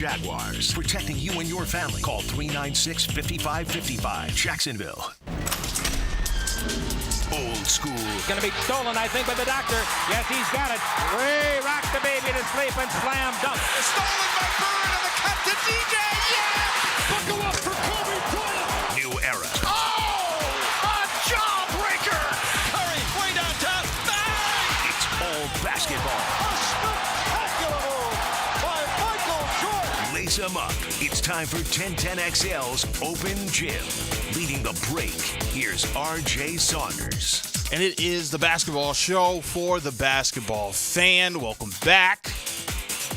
Jaguars, protecting you and your family. Call 396-5555. Jacksonville. Old school. Going to be stolen, I think, by the doctor. Yes, he's got it. Ray rocked the baby to sleep and slam dunk. Stolen by Bird and the cut to DJ. Yes! Buckle up for Kobe Bryant. New era. Oh! A jawbreaker! Curry way down top. Bang! It's all basketball. A spectacular move by Michael Jordan. Lace them up. It's time for 1010XL's Open Gym. Leading the break, here's R.J. Saunders. And it is the basketball show for the basketball fan. Welcome back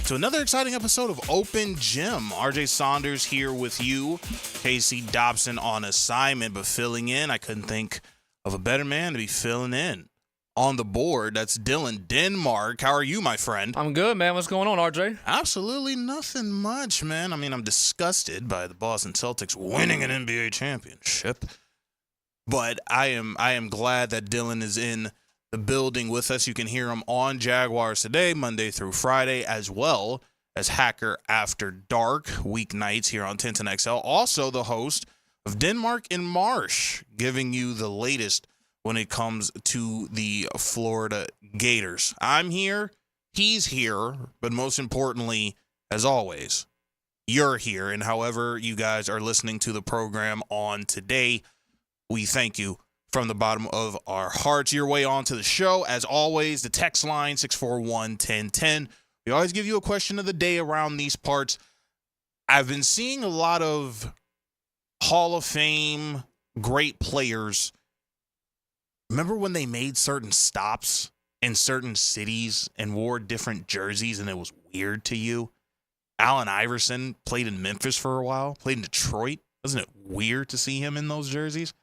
to another exciting episode of Open Gym. R.J. Saunders here with you. Casey Dobson on assignment, but filling in. I couldn't think of a better man to be filling in. On the board, that's Dylan Denmark. How are you, my friend? I'm good, man. What's going on, RJ? Absolutely nothing much, man. I mean, I'm disgusted by the Boston Celtics winning an NBA championship. But I am glad that Dylan is in the building with us. You can hear him on Jaguars Today, Monday through Friday, as well as Hacker After Dark, weeknights here on 1010XL. Also the host of Denmark and Marsh, giving you the latest when it comes to the Florida Gators. I'm here, he's here, but most importantly, as always, you're here. And however you guys are listening to the program on today, we thank you from the bottom of our hearts. Your way on to the show, as always, the text line, 641-1010. We always give you a question of the day around these parts. I've been seeing a lot of Hall of Fame great players. Remember when they made certain stops in certain cities and wore different jerseys and it was weird to you? Allen Iverson played in Memphis for a while, played in Detroit. Wasn't it weird to see him in those jerseys?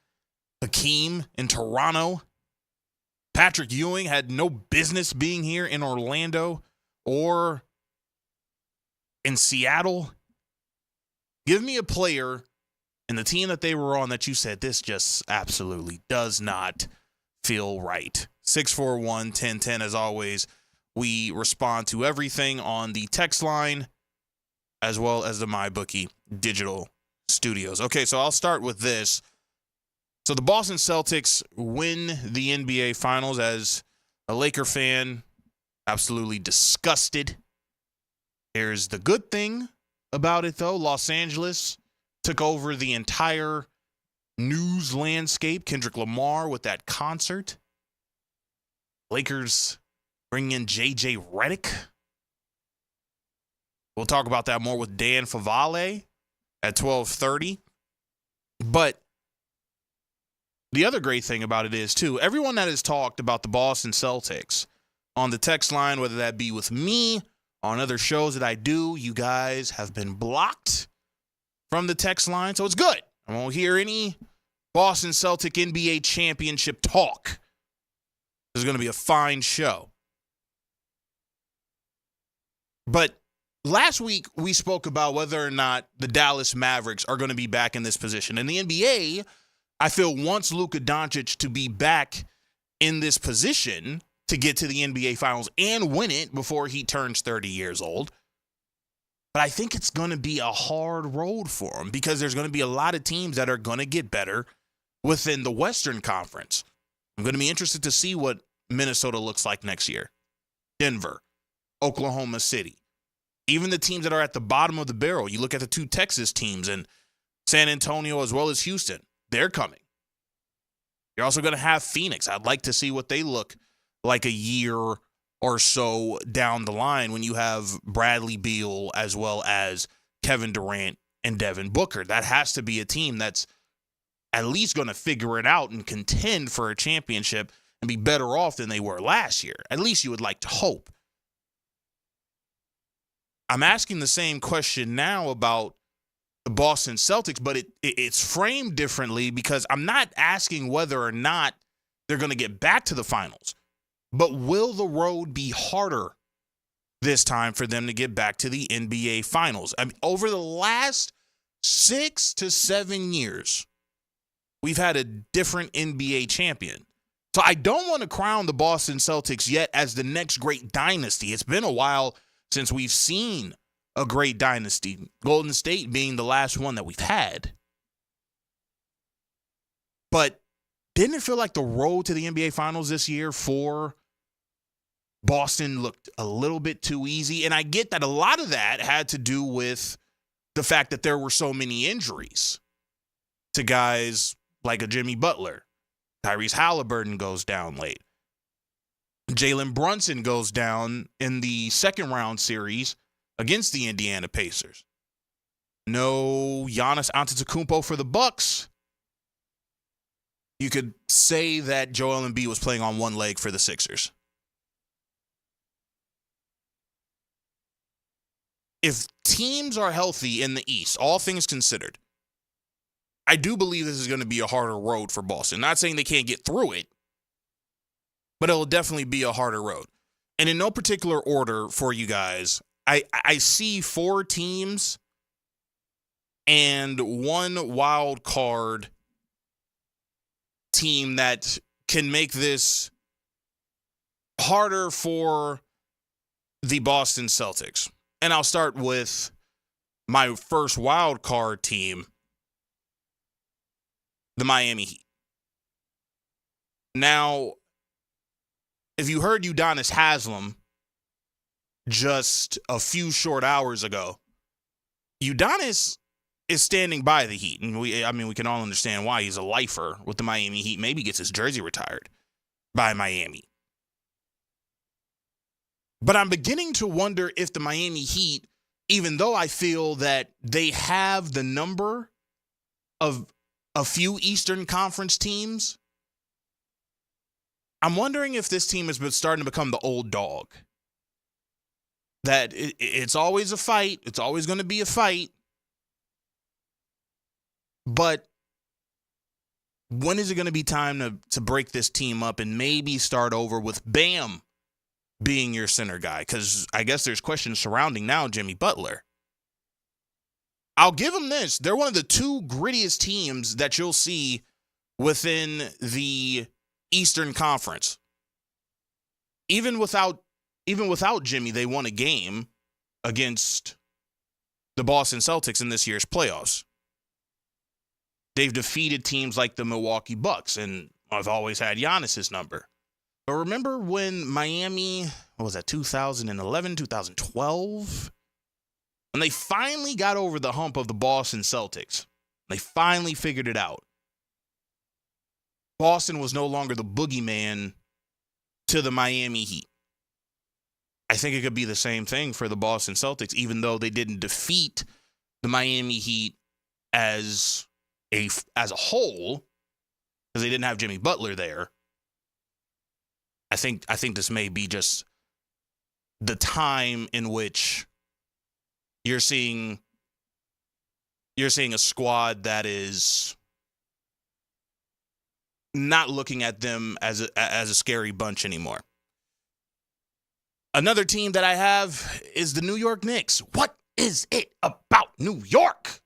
Hakeem in Toronto. Patrick Ewing had no business being here in Orlando or in Seattle. Give me a player in the team that they were on that you said, this just absolutely does not feel right. 641-1010. As always, we respond to everything on the text line as well as the MyBookie digital studios. Okay, so I'll start with this. So the Boston Celtics win the NBA Finals. As a Laker fan, absolutely disgusted. Here's the good thing about it, though. Los Angeles took over the entire news landscape. Kendrick Lamar with that concert. Lakers bring in J.J. Redick. We'll talk about that more with Dan Favale at 12:30. But the other great thing about it is, too, everyone that has talked about the Boston Celtics on the text line, whether that be with me, on other shows that I do, you guys have been blocked from the text line. So it's good. I won't hear any Boston Celtic NBA championship talk. This is going to be a fine show. But last week, we spoke about whether or not the Dallas Mavericks are going to be back in this position. And the NBA, I feel, wants Luka Doncic to be back in this position to get to the NBA Finals and win it before he turns 30 years old. But I think it's going to be a hard road for him because there's going to be a lot of teams that are going to get better within the Western Conference. I'm going to be interested to see what Minnesota looks like next year. Denver, Oklahoma City. Even the teams that are at the bottom of the barrel. You look at the two Texas teams and San Antonio as well as Houston. They're coming. You're also going to have Phoenix. I'd like to see what they look like a year or so down the line when you have Bradley Beal as well as Kevin Durant and Devin Booker. That has to be a team that's at least going to figure it out and contend for a championship and be better off than they were last year. At least you would like to hope. I'm asking the same question now about the Boston Celtics, but it's framed differently because I'm not asking whether or not they're going to get back to the finals, but will the road be harder this time for them to get back to the NBA Finals? I mean, over the last 6 to 7 years, we've had a different NBA champion. So I don't want to crown the Boston Celtics yet as the next great dynasty. It's been a while since we've seen a great dynasty. Golden State being the last one that we've had. But didn't it feel like the road to the NBA Finals this year for Boston looked a little bit too easy? And I get that a lot of that had to do with the fact that there were so many injuries to guys like a Jimmy Butler. Tyrese Halliburton goes down late. Jalen Brunson goes down in the second round series against the Indiana Pacers. No Giannis Antetokounmpo for the Bucks. You could say that Joel Embiid was playing on one leg for the Sixers. If teams are healthy in the East, all things considered, I do believe this is going to be a harder road for Boston. Not saying they can't get through it, but it'll definitely be a harder road. And in no particular order for you guys, I see 4 teams and one wild card team that can make this harder for the Boston Celtics. And I'll start with my first wild card team, the Miami Heat. Now, if you heard Udonis Haslem just a few short hours ago, Udonis is standing by the Heat. And we can all understand why. He's a lifer with the Miami Heat. Maybe gets his jersey retired by Miami. But I'm beginning to wonder if the Miami Heat, even though I feel that they have the number of a few Eastern Conference teams, I'm wondering if this team has been starting to become the old dog. That it's always a fight. It's always going to be a fight. But when is it going to be time to break this team up and maybe start over with Bam being your center guy? Because I guess there's questions surrounding now Jimmy Butler. I'll give them this. They're one of the 2 grittiest teams that you'll see within the Eastern Conference. Even without Jimmy, they won a game against the Boston Celtics in this year's playoffs. They've defeated teams like the Milwaukee Bucks, and I've always had Giannis's number. But remember when Miami, what was that, 2011, 2012? When they finally got over the hump of the Boston Celtics. They finally figured it out. Boston was no longer the boogeyman to the Miami Heat. I think it could be the same thing for the Boston Celtics, even though they didn't defeat the Miami Heat as a whole, because they didn't have Jimmy Butler there. I think this may be just the time in which you're seeing a squad that is not looking at them as a scary bunch anymore. Another team that I have is the New York Knicks. What is it about New York?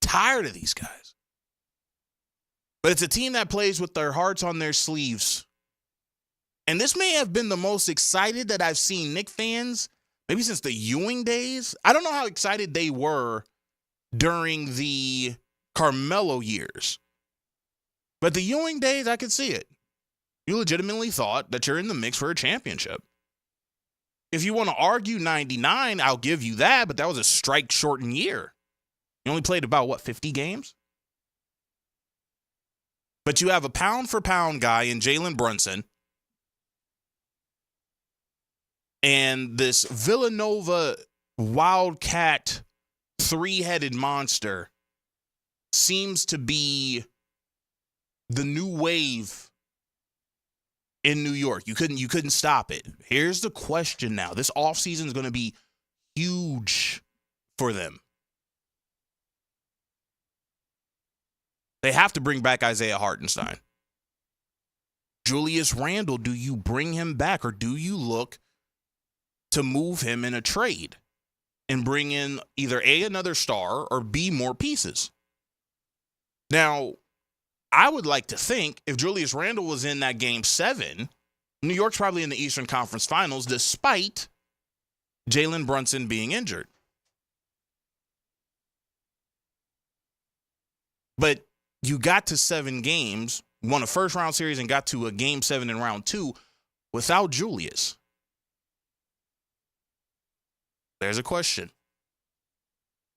Tired of these guys. But it's a team that plays with their hearts on their sleeves. And this may have been the most excited that I've seen Knicks fans, maybe since the Ewing days. I don't know how excited they were during the Carmelo years. But the Ewing days, I could see it. You legitimately thought that you're in the mix for a championship. If you want to argue 99, I'll give you that, but that was a strike-shortened year. You only played about, 50 games? But you have a pound-for-pound guy in Jalen Brunson and this Villanova Wildcat 3-headed monster seems to be the new wave in New York. You couldn't stop it. Here's the question now. This offseason is going to be huge for them. They have to bring back Isaiah Hartenstein. Julius Randle, do you bring him back or do you look to move him in a trade and bring in either A, another star, or B, more pieces? Now, I would like to think if Julius Randle was in that game 7, New York's probably in the Eastern Conference Finals despite Jalen Brunson being injured. But you got to 7 games, won a first-round series, and got to a Game 7 in round 2 without Julius. There's a question.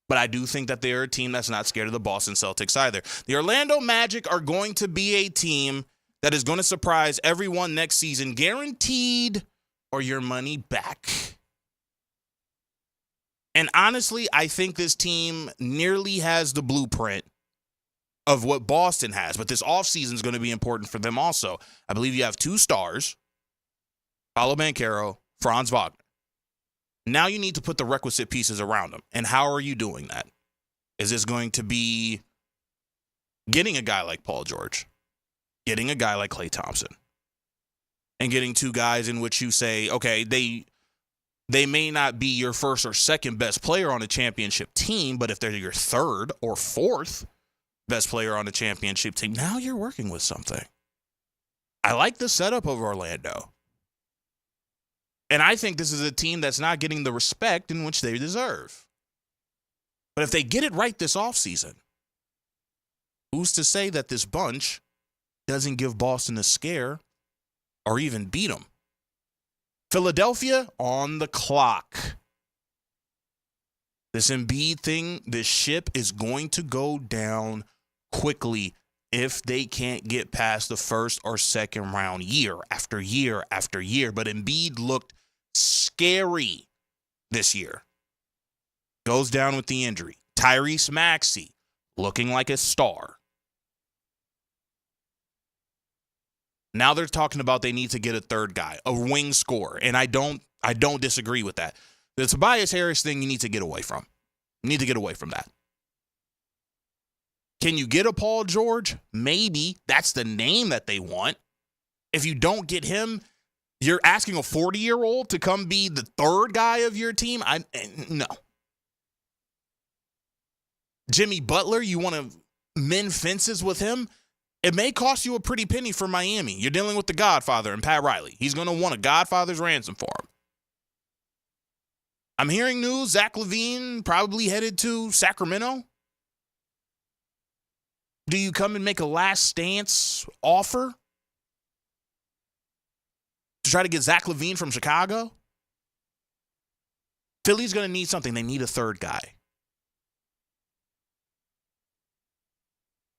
But I do think that they're a team that's not scared of the Boston Celtics either. The Orlando Magic are going to be a team that is going to surprise everyone next season, guaranteed, or your money back. And honestly, I think this team nearly has the blueprint of what Boston has. But this offseason is going to be important for them also. I believe you have 2 stars, Paolo Banchero, Franz Wagner. Now you need to put the requisite pieces around them. And how are you doing that? Is this going to be getting a guy like Paul George, getting a guy like Klay Thompson, and getting 2 guys in which you say, okay, they may not be your first or second best player on a championship team, but if they're your third or fourth best player on a championship team, now you're working with something. I like the setup of Orlando. And I think this is a team that's not getting the respect in which they deserve. But if they get it right this offseason, who's to say that this bunch doesn't give Boston a scare or even beat them? Philadelphia on the clock. This Embiid thing, this ship is going to go down quickly if they can't get past the first or second round year after year after year. But Embiid looked scary this year. Goes down with the injury. Tyrese Maxey looking like a star. Now they're talking about they need to get a third guy, a wing scorer, and I don't disagree with that. The Tobias Harris thing you need to get away from. You need to get away from that. Can you get a Paul George? Maybe. That's the name that they want. If you don't get him, you're asking a 40-year-old to come be the third guy of your team? No. Jimmy Butler, you want to mend fences with him? It may cost you a pretty penny for Miami. You're dealing with the Godfather and Pat Riley. He's going to want a Godfather's ransom for him. I'm hearing news Zach LaVine probably headed to Sacramento. Do you come and make a last stance offer to try to get Zach LaVine from Chicago? Philly's going to need something. They need a third guy.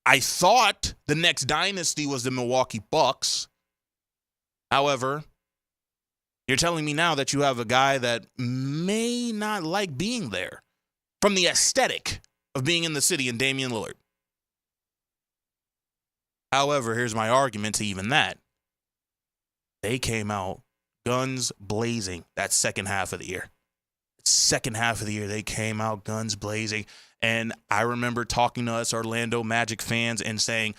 I thought the next dynasty was the Milwaukee Bucks. However, you're telling me now that you have a guy that may not like being there from the aesthetic of being in the city in Damian Lillard. However, here's my argument to even that. They came out guns blazing that second half of the year. Second half of the year, they came out guns blazing. And I remember talking to us Orlando Magic fans and saying,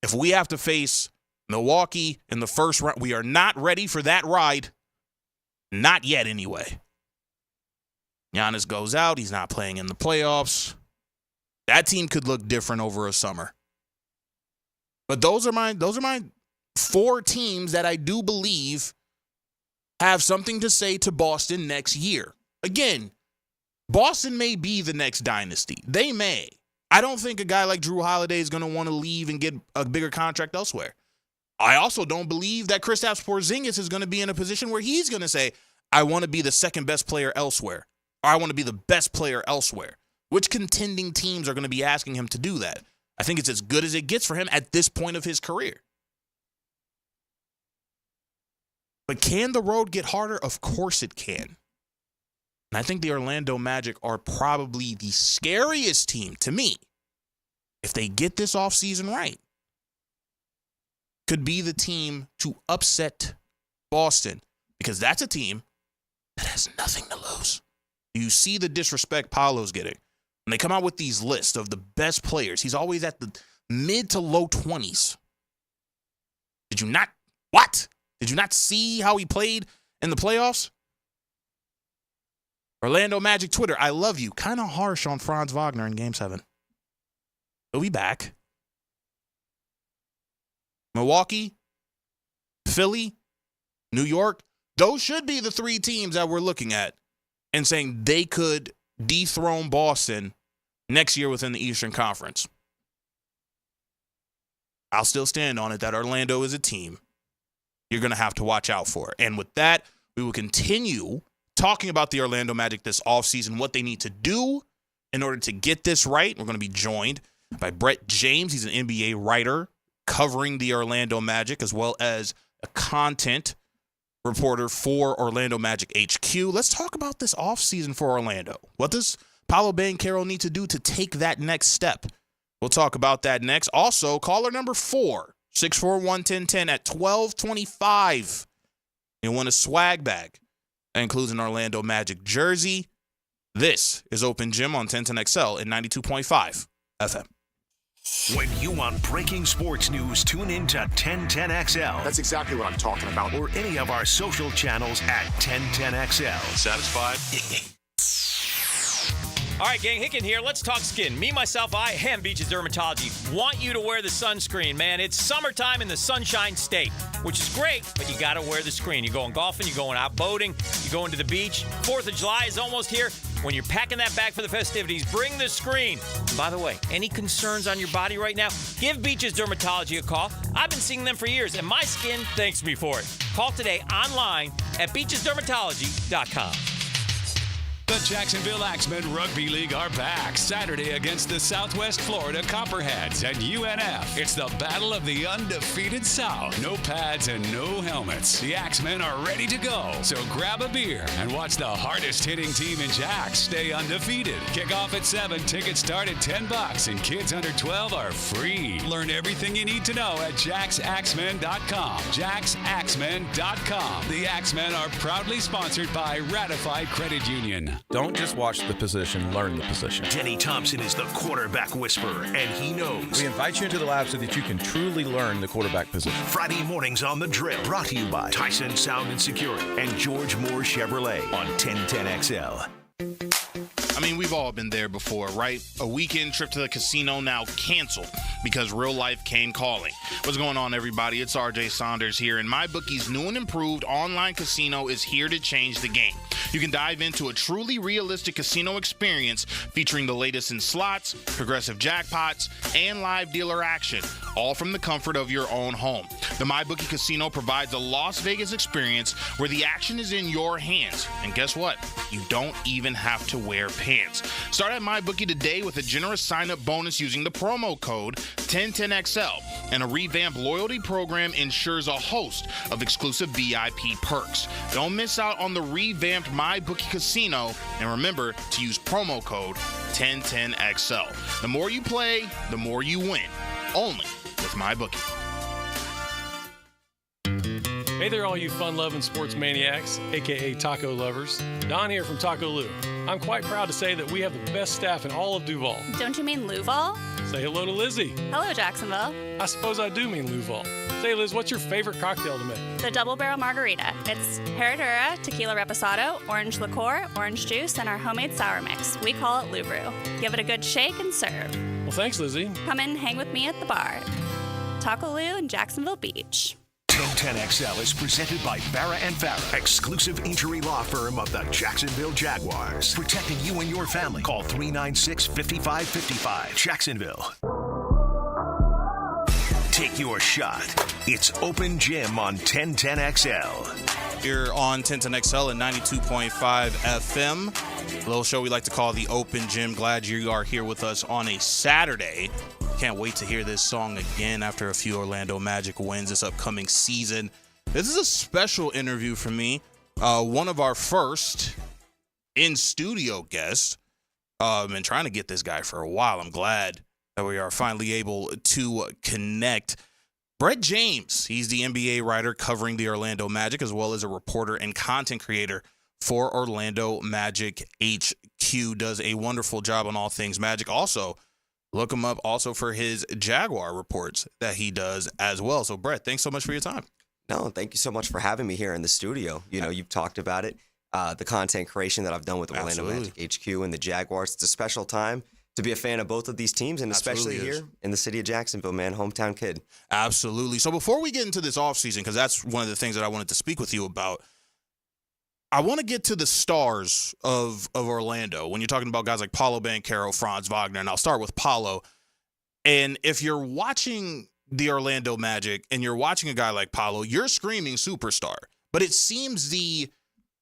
if we have to face Milwaukee in the first round, we are not ready for that ride. Not yet, anyway. Giannis goes out. He's not playing in the playoffs. That team could look different over a summer. But those are my 4 teams that I do believe have something to say to Boston next year. Again, Boston may be the next dynasty. They may. I don't think a guy like Drew Holiday is going to want to leave and get a bigger contract elsewhere. I also don't believe that Kristaps Porzingis is going to be in a position where he's going to say, I want to be the second best player elsewhere, or I want to be the best player elsewhere. Which contending teams are going to be asking him to do that? I think it's as good as it gets for him at this point of his career. But can the road get harder? Of course it can. And I think the Orlando Magic are probably the scariest team to me. If they get this offseason right, could be the team to upset Boston, because that's a team that has nothing to lose. You see the disrespect Paolo's getting. When they come out with these lists of the best players, he's always at the mid to low 20s. Did you not see how he played in the playoffs? Orlando Magic Twitter, I love you. Kind of harsh on Franz Wagner in Game 7. He'll be back. Milwaukee, Philly, New York, those should be the 3 teams that we're looking at and saying they could dethrone Boston next year within the Eastern Conference. I'll still stand on it that Orlando is a team you're going to have to watch out for. And with that, we will continue talking about the Orlando Magic this offseason, what they need to do in order to get this right. We're going to be joined by Brett James. He's an NBA writer covering the Orlando Magic, as well as a content reporter for Orlando Magic HQ. Let's talk about this offseason for Orlando. What does Paolo Banchero need to do to take that next step? We'll talk about that next. Also, caller number 4, 641-1010 at 12:25. You'll win a swag bag that includes an Orlando Magic jersey. This is Open Gym on 1010XL and 92.5 FM. When you want breaking sports news, tune in to 1010XL. That's exactly what I'm talking about. Or any of our social channels at 1010XL. Satisfied? All right, gang, Hicken here. Let's talk skin. Me, myself, I am Beaches Dermatology. Want you to wear the sunscreen, man. It's summertime in the Sunshine State, which is great, but you got to wear the screen. You're going golfing, you're going out boating, you're going to the beach. 4th of July is almost here. When you're packing that bag for the festivities, bring the screen. And by the way, any concerns on your body right now, give Beaches Dermatology a call. I've been seeing them for years, and my skin thanks me for it. Call today online at beachesdermatology.com. The Jacksonville Axemen Rugby League are back Saturday against the Southwest Florida Copperheads at UNF. It's the battle of the undefeated South. No pads and no helmets. The Axemen are ready to go. So grab a beer and watch the hardest hitting team in Jacks stay undefeated. Kickoff at 7. Tickets start at $10 and kids under 12 are free. Learn everything you need to know at jacksaxemen.com. jacksaxemen.com. The Axemen are proudly sponsored by Ratified Credit Union. Don't just watch the position, learn the position. Denny Thompson is the quarterback whisperer, and he knows. We invite you into the lab so that you can truly learn the quarterback position. Friday mornings on The Drill, brought to you by Tyson Sound and Security and George Moore Chevrolet on 1010XL. I mean, we've all been there before, right? A weekend trip to the casino now canceled because real life came calling. What's going on, everybody? It's RJ Saunders here, and MyBookie's new and improved online casino is here to change the game. You can dive into a truly realistic casino experience featuring the latest in slots, progressive jackpots, and live dealer action, all from the comfort of your own home. The MyBookie Casino provides a Las Vegas experience where the action is in your hands. And guess what? You don't even have to wear pants. Start at MyBookie today with a generous sign-up bonus using the promo code 1010XL, and a revamped loyalty program ensures a host of exclusive VIP perks. Don't miss out on the revamped MyBookie Casino, and remember to use promo code 1010XL. The more you play, the more you win. Only with MyBookie. Hey there, all you fun-loving sports maniacs, a.k.a. taco lovers. Don here from Taco Lou. I'm quite proud to say that we have the best staff in all of Duval. Don't you mean Louval? Say hello to Lizzie. Hello, Jacksonville. I suppose I do mean Louval. Say, Liz, what's your favorite cocktail to make? The Double Barrel Margarita. It's Herradura, Tequila Reposado, Orange Liqueur, Orange Juice, and our homemade sour mix. We call it Lou Brew. Give it a good shake and serve. Well, thanks, Lizzie. Come in and hang with me at the bar. Taco Lou in Jacksonville Beach. 1010XL is presented by Barra & Farah, exclusive injury law firm of the Jacksonville Jaguars. Protecting you and your family. Call 396-5555. Jacksonville. Take your shot. It's Open Gym on 1010XL. Here on 1010XL and 92.5 FM. A little show we like to call the Open Gym. Glad you are here with us on a Saturday. Can't wait to hear this song again after a few Orlando Magic wins this upcoming season. This is a special interview for me. One of our first in-studio guests. I've been trying to get this guy for a while. I'm glad that we are finally able to connect. Brett James, he's the NBA writer covering the Orlando Magic, as well as a reporter and content creator for Orlando Magic HQ. Does a wonderful job on all things Magic. Also, look him up also for his Jaguar reports that he does as well. So, Brett, thanks so much for your time. No, thank you so much for having me here in the studio. You know, you've talked about it, the content creation that I've done with Orlando Magic HQ and the Jaguars. It's a special time to be a fan of both of these teams, and especially here in the city of Jacksonville, man, hometown kid. Absolutely. So before we get into this offseason, because that's one of the things that I wanted to speak with you about, I want to get to the stars of Orlando. When you're talking about guys like Paolo Banchero, Franz Wagner, and I'll start with Paolo. And if you're watching the Orlando Magic and you're watching a guy like Paolo, you're screaming superstar. But it seems the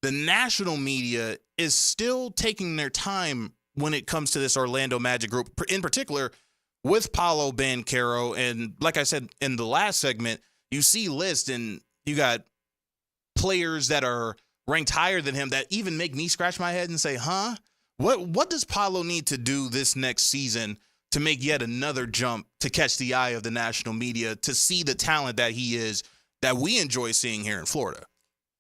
national media is still taking their time when it comes to this Orlando Magic group, in particular with Paolo Banchero. And like I said in the last segment, you see lists and you got players that are ranked higher than him that even make me scratch my head and say, huh? What does Paolo need to do this next season to make yet another jump to catch the eye of the national media, to see the talent that he is, that we enjoy seeing here in Florida?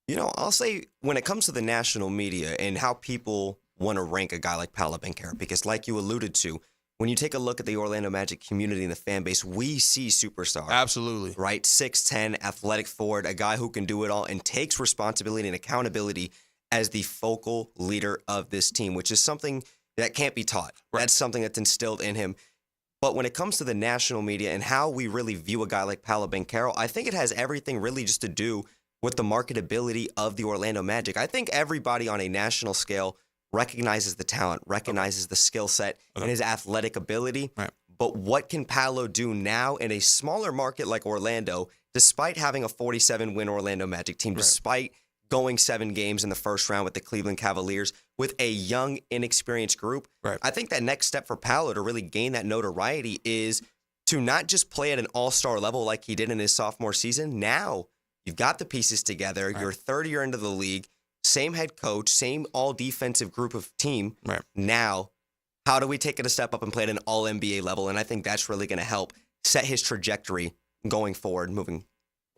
You know, I'll say when it comes to the national media and how people want to rank a guy like Paolo Banchero, because like you alluded to, when you take a look at the Orlando Magic community and the fan base, we see superstar. Absolutely. Right? 6'10", athletic forward, a guy who can do it all and takes responsibility and accountability as the focal leader of this team, which is something that can't be taught. Right. That's something that's instilled in him. But when it comes to the national media and how we really view a guy like Paolo Banchero, I think it has everything really just to do with the marketability of the Orlando Magic. I think everybody on a national scale recognizes the talent, recognizes the skill set, and his athletic ability. Right. But what can Paolo do now in a smaller market like Orlando, despite having a 47-win Orlando Magic team, despite going 7 games in the first round with the Cleveland Cavaliers, with a young, inexperienced group? Right. I think that next step for Paolo to really gain that notoriety is to not just play at an all-star level like he did in his sophomore season. Now, you've got the pieces together. Right. You're third year into the league. Same head coach, same all-defensive group of team. Right. Now, how do we take it a step up and play at an all-NBA level? And I think that's really going to help set his trajectory going forward, moving.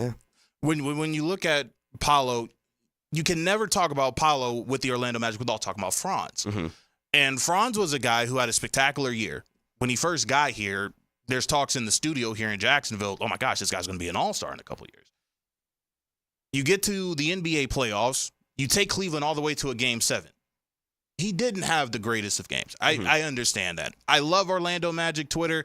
Yeah. When you look at Paolo, you can never talk about Paolo with the Orlando Magic without talking about Franz. Mm-hmm. And Franz was a guy who had a spectacular year. When he first got here, there's talks in the studio here in Jacksonville, oh my gosh, this guy's going to be an all-star in a couple of years. You get to the NBA playoffs, you take Cleveland all the way to a Game 7. He didn't have the greatest of games. I understand that. I love Orlando Magic Twitter.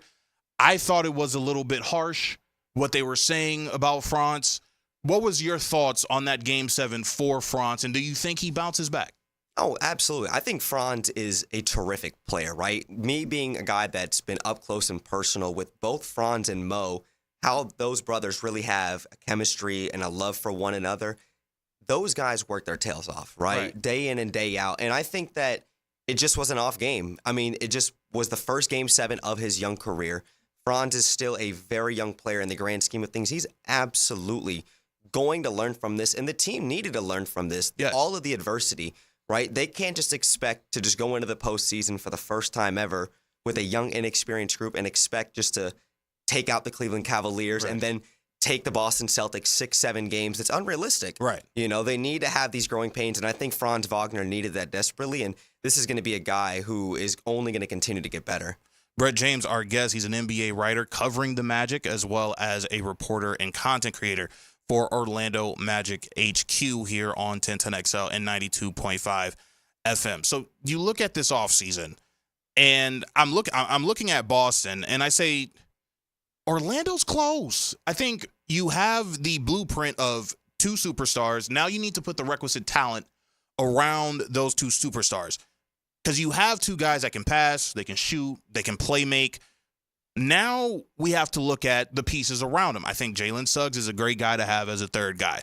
I thought it was a little bit harsh what they were saying about Franz. What was your thoughts on that Game 7 for Franz, and do you think he bounces back? Oh, absolutely. I think Franz is a terrific player, right? Me being a guy that's been up close and personal with both Franz and Mo, how those brothers really have a chemistry and a love for one another. Those guys work their tails off, right? Day in and day out. And I think that it just was an off game. I mean, it just was the first Game 7 of his young career. Franz is still a very young player in the grand scheme of things. He's absolutely going to learn from this, and the team needed to learn from this. Yes. All of the adversity, right? They can't just expect to just go into the postseason for the first time ever with a young, inexperienced group and expect just to take out the Cleveland Cavaliers and then take the Boston Celtics 6-7 games. It's unrealistic. Right. You know, they need to have these growing pains, and I think Franz Wagner needed that desperately, and this is going to be a guy who is only going to continue to get better. Brett James, our guest, he's an NBA writer covering the Magic as well as a reporter and content creator for Orlando Magic HQ here on 1010XL and 92.5 FM. So you look at this offseason, and I'm looking at Boston, and I say Orlando's close. I think you have the blueprint of 2 superstars. Now you need to put the requisite talent around those 2 superstars, because you have 2 guys that can pass, they can shoot, they can play make. Now we have to look at the pieces around him. I think Jalen Suggs is a great guy to have as a third guy.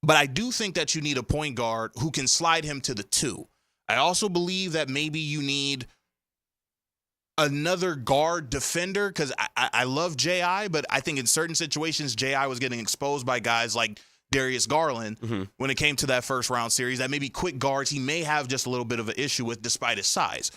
But I do think that you need a point guard who can slide him to the 2. I also believe that maybe you need another guard defender, because I love J.I., but I think in certain situations J.I. was getting exposed by guys like Darius Garland when it came to that first round series, that maybe quick guards he may have just a little bit of an issue with despite his size.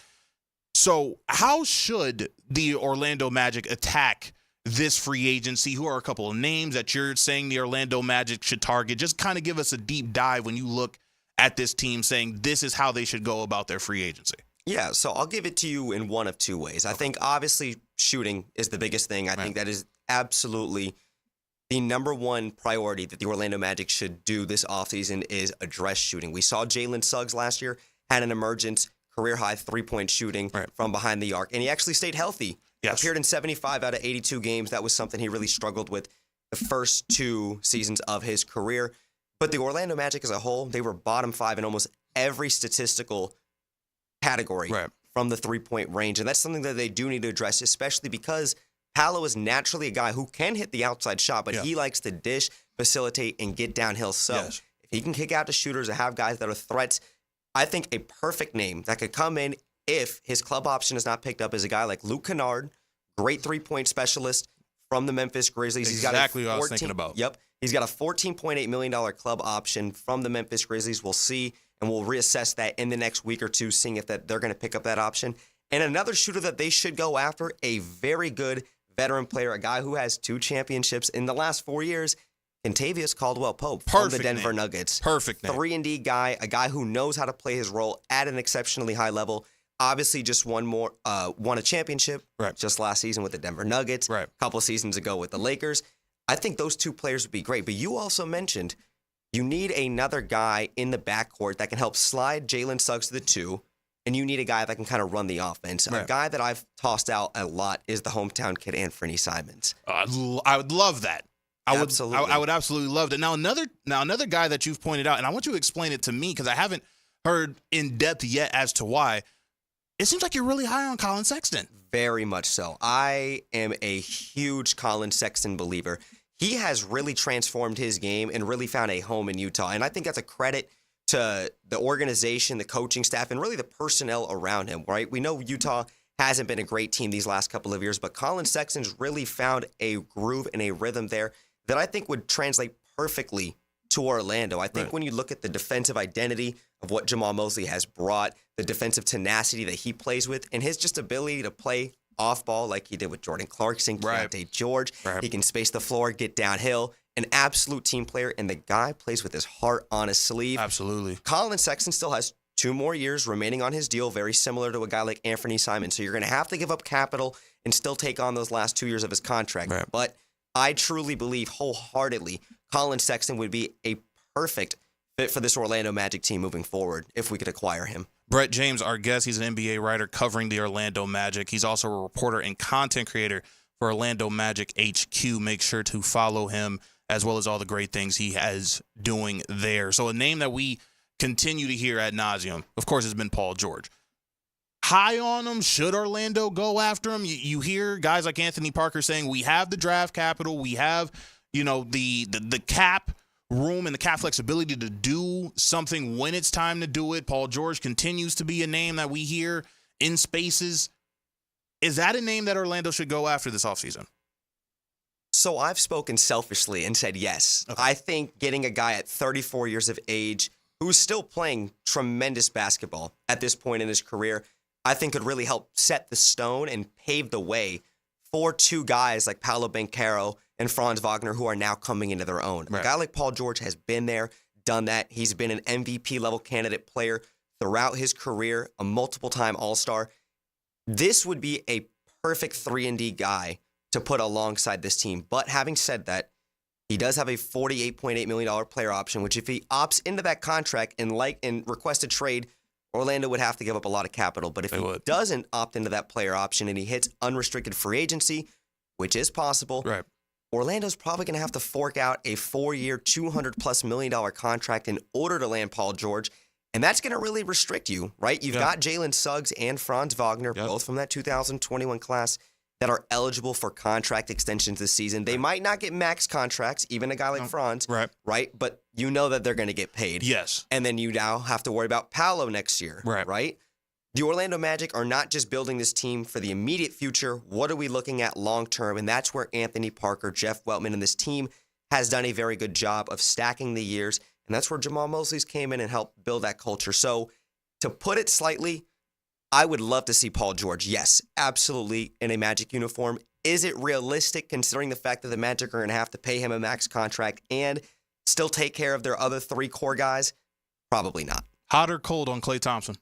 So how should the Orlando Magic attack this free agency? Who are a couple of names that you're saying the Orlando Magic should target? Just kind of give us a deep dive when you look at this team, saying this is how they should go about their free agency. Yeah, so I'll give it to you in one of 2 ways. I think obviously shooting is the biggest thing. I think that is absolutely the number one priority that the Orlando Magic should do this offseason is address shooting. We saw Jalen Suggs last year had an emergent career-high 3-point shooting from behind the arc, and he actually stayed healthy. Yes. Appeared in 75 out of 82 games. That was something he really struggled with the first 2 seasons of his career. But the Orlando Magic as a whole, they were bottom 5 in almost every statistical category from the 3-point range, and that's something that they do need to address, especially because Paolo is naturally a guy who can hit the outside shot, but he likes to dish, facilitate, and get downhill. So if he can kick out to shooters and have guys that are threats, I think a perfect name that could come in if his club option is not picked up is a guy like Luke Kennard, great three-point specialist from the Memphis Grizzlies. Exactly what I was thinking about. Yep. He's got a $14.8 million club option from the Memphis Grizzlies. We'll see, and we'll reassess that in the next week or two, seeing if they're going to pick up that option. And another shooter that they should go after, a very good veteran player, a guy who has 2 championships in the last 4 years, Kentavious Caldwell-Pope from the Denver Nuggets. Perfect name. 3-and-D guy, a guy who knows how to play his role at an exceptionally high level. Obviously, just won a championship just last season with the Denver Nuggets. A couple of seasons ago with the Lakers. I think those 2 players would be great. But you also mentioned you need another guy in the backcourt that can help slide Jalen Suggs to the 2, and you need a guy that can kind of run the offense. A guy that I've tossed out a lot is the hometown kid, Anthony Simons. I would love that. I would absolutely love that. Now another guy that you've pointed out, and I want you to explain it to me because I haven't heard in depth yet as to why. It seems like you're really high on Colin Sexton. Very much so. I am a huge Colin Sexton believer. He has really transformed his game and really found a home in Utah. And I think that's a credit to the organization, the coaching staff, and really the personnel around him, right? We know Utah hasn't been a great team these last couple of years, but Colin Sexton's really found a groove and a rhythm there that I think would translate perfectly to Orlando. I think when you look at the defensive identity of what Jamal Mosley has brought, the defensive tenacity that he plays with, and his just ability to play off ball like he did with Jordan Clarkson, Keontae George. He can space the floor, get downhill. An absolute team player, and the guy plays with his heart on his sleeve. Absolutely. Colin Sexton still has 2 more years remaining on his deal, very similar to a guy like Anthony Simons. So you're going to have to give up capital and still take on those last 2 years of his contract. But I truly believe wholeheartedly Colin Sexton would be a perfect fit for this Orlando Magic team moving forward if we could acquire him. Brett James, our guest, he's an NBA writer covering the Orlando Magic. He's also a reporter and content creator for Orlando Magic HQ. Make sure to follow him as well as all the great things he has doing there. So a name that we continue to hear ad nauseum, of course, has been Paul George. High on him. Should Orlando go after him? You hear guys like Anthony Parker saying we have the draft capital, we have, the cap room and the cap flexibility to do something when it's time to do it. Paul George continues to be a name that we hear in spaces. Is that a name that Orlando should go after this offseason? So I've spoken selfishly and said yes. I think getting a guy at 34 years of age who's still playing tremendous basketball at this point in his career, I think could really help set the stone and pave the way for 2 guys like Paolo Banchero and Franz Wagner who are now coming into their own. A guy like Paul George has been there, done that. He's been an MVP-level candidate player throughout his career, a multiple-time All-Star. This would be a perfect 3-and-D guy to put alongside this team. But having said that, he does have a $48.8 million player option, which if he opts into that contract and request a trade, Orlando would have to give up a lot of capital. But if he doesn't opt into that player option and he hits unrestricted free agency, which is possible, Orlando's probably going to have to fork out a 4-year, $200+ million contract in order to land Paul George. And that's going to really restrict you, right? You've got Jalen Suggs and Franz Wagner, both from that 2021 class, that are eligible for contract extensions this season. They might not get max contracts, even a guy like Franz, right? But you know that they're going to get paid. Yes. And then you now have to worry about Paolo next year, right? The Orlando Magic are not just building this team for the immediate future. What are we looking at long term? And that's where Anthony Parker, Jeff Weltman, and this team has done a very good job of stacking the years. And that's where Jamal Mosley's came in and helped build that culture. So to put it slightly, I would love to see Paul George, yes, absolutely, in a Magic uniform. Is it realistic considering the fact that the Magic are going to have to pay him a max contract and still take care of their other 3 core guys? Probably not. Hot or cold on Klay Thompson?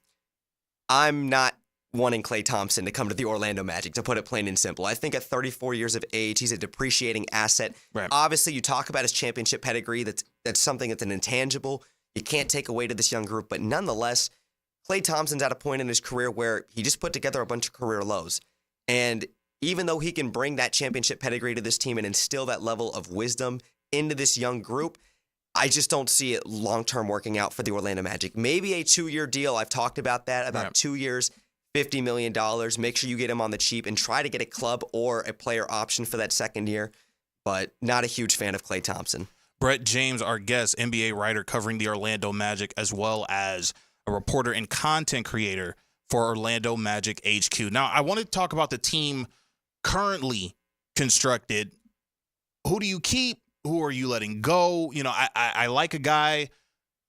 I'm not wanting Klay Thompson to come to the Orlando Magic, to put it plain and simple. I think at 34 years of age, he's a depreciating asset. Obviously, you talk about his championship pedigree. That's something that's an intangible. You can't take away to this young group. But nonetheless, Klay Thompson's at a point in his career where he just put together a bunch of career lows. And even though he can bring that championship pedigree to this team and instill that level of wisdom into this young group, I just don't see it long-term working out for the Orlando Magic. Maybe a 2-year deal. I've talked about that, about 2 years, $50 million. Make sure you get him on the cheap and try to get a club or a player option for that second year. But not a huge fan of Klay Thompson. Brett James, our guest, NBA writer covering the Orlando Magic, as well as a reporter and content creator for Orlando Magic HQ. Now, I want to talk about the team currently constructed. Who do you keep? Who are you letting go? You know, I like a guy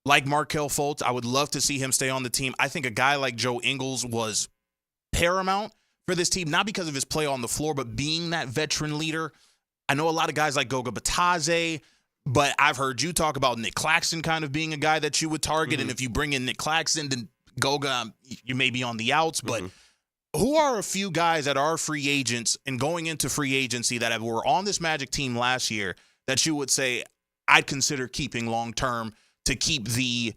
like Markelle Fultz. I would love to see him stay on the team. I think a guy like Joe Ingles was paramount for this team, not because of his play on the floor, but being that veteran leader. I know a lot of guys like Goga Bitadze, but I've heard you talk about Nick Claxton kind of being a guy that you would target. And if you bring in Nick Claxton, then Goga, you may be on the outs. But who are a few guys that are free agents and going into free agency that were on this Magic team last year that you would say I'd consider keeping long-term to keep the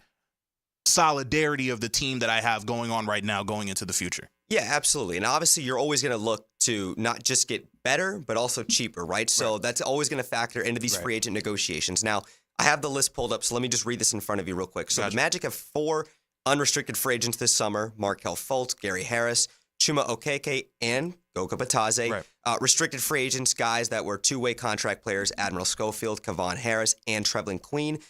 solidarity of the team that I have going on right now going into the future? Yeah, absolutely. And obviously, you're always going to look to not just get better, but also cheaper, right? So that's always going to factor into these free agent negotiations. Now, I have the list pulled up, so let me just read this in front of you real quick. So the Magic have 4 unrestricted free agents this summer: Markelle Fultz, Gary Harris, Chuma Okeke, and Goga Bitadze. Restricted free agents, guys that were 2-way contract players: Admiral Schofield, Kevon Harris, and Trevelin Queen.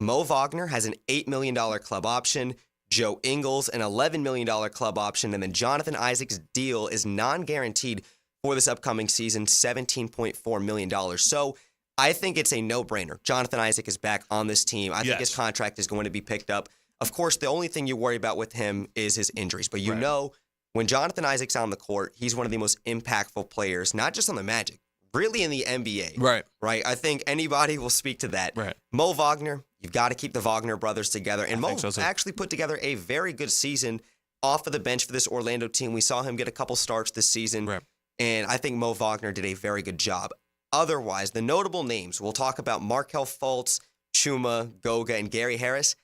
Mo Wagner has an $8 million club option. Joe Ingles, an $11 million club option. And then Jonathan Isaac's deal is non-guaranteed for this upcoming season, $17.4 million. So I think it's a no-brainer. Jonathan Isaac is back on this team. I think his contract is going to be picked up. Of course, the only thing you worry about with him is his injuries. But you know, when Jonathan Isaac's on the court, he's one of the most impactful players, not just on the Magic, really in the NBA. Right. I think anybody will speak to that. Mo Wagner, you've got to keep the Wagner brothers together. And Mo actually put together a very good season off of the bench for this Orlando team. We saw him get a couple starts this season. And I think Mo Wagner did a very good job. Otherwise, the notable names, we'll talk about Markelle Fultz, Chuma, Goga, and Gary Harris.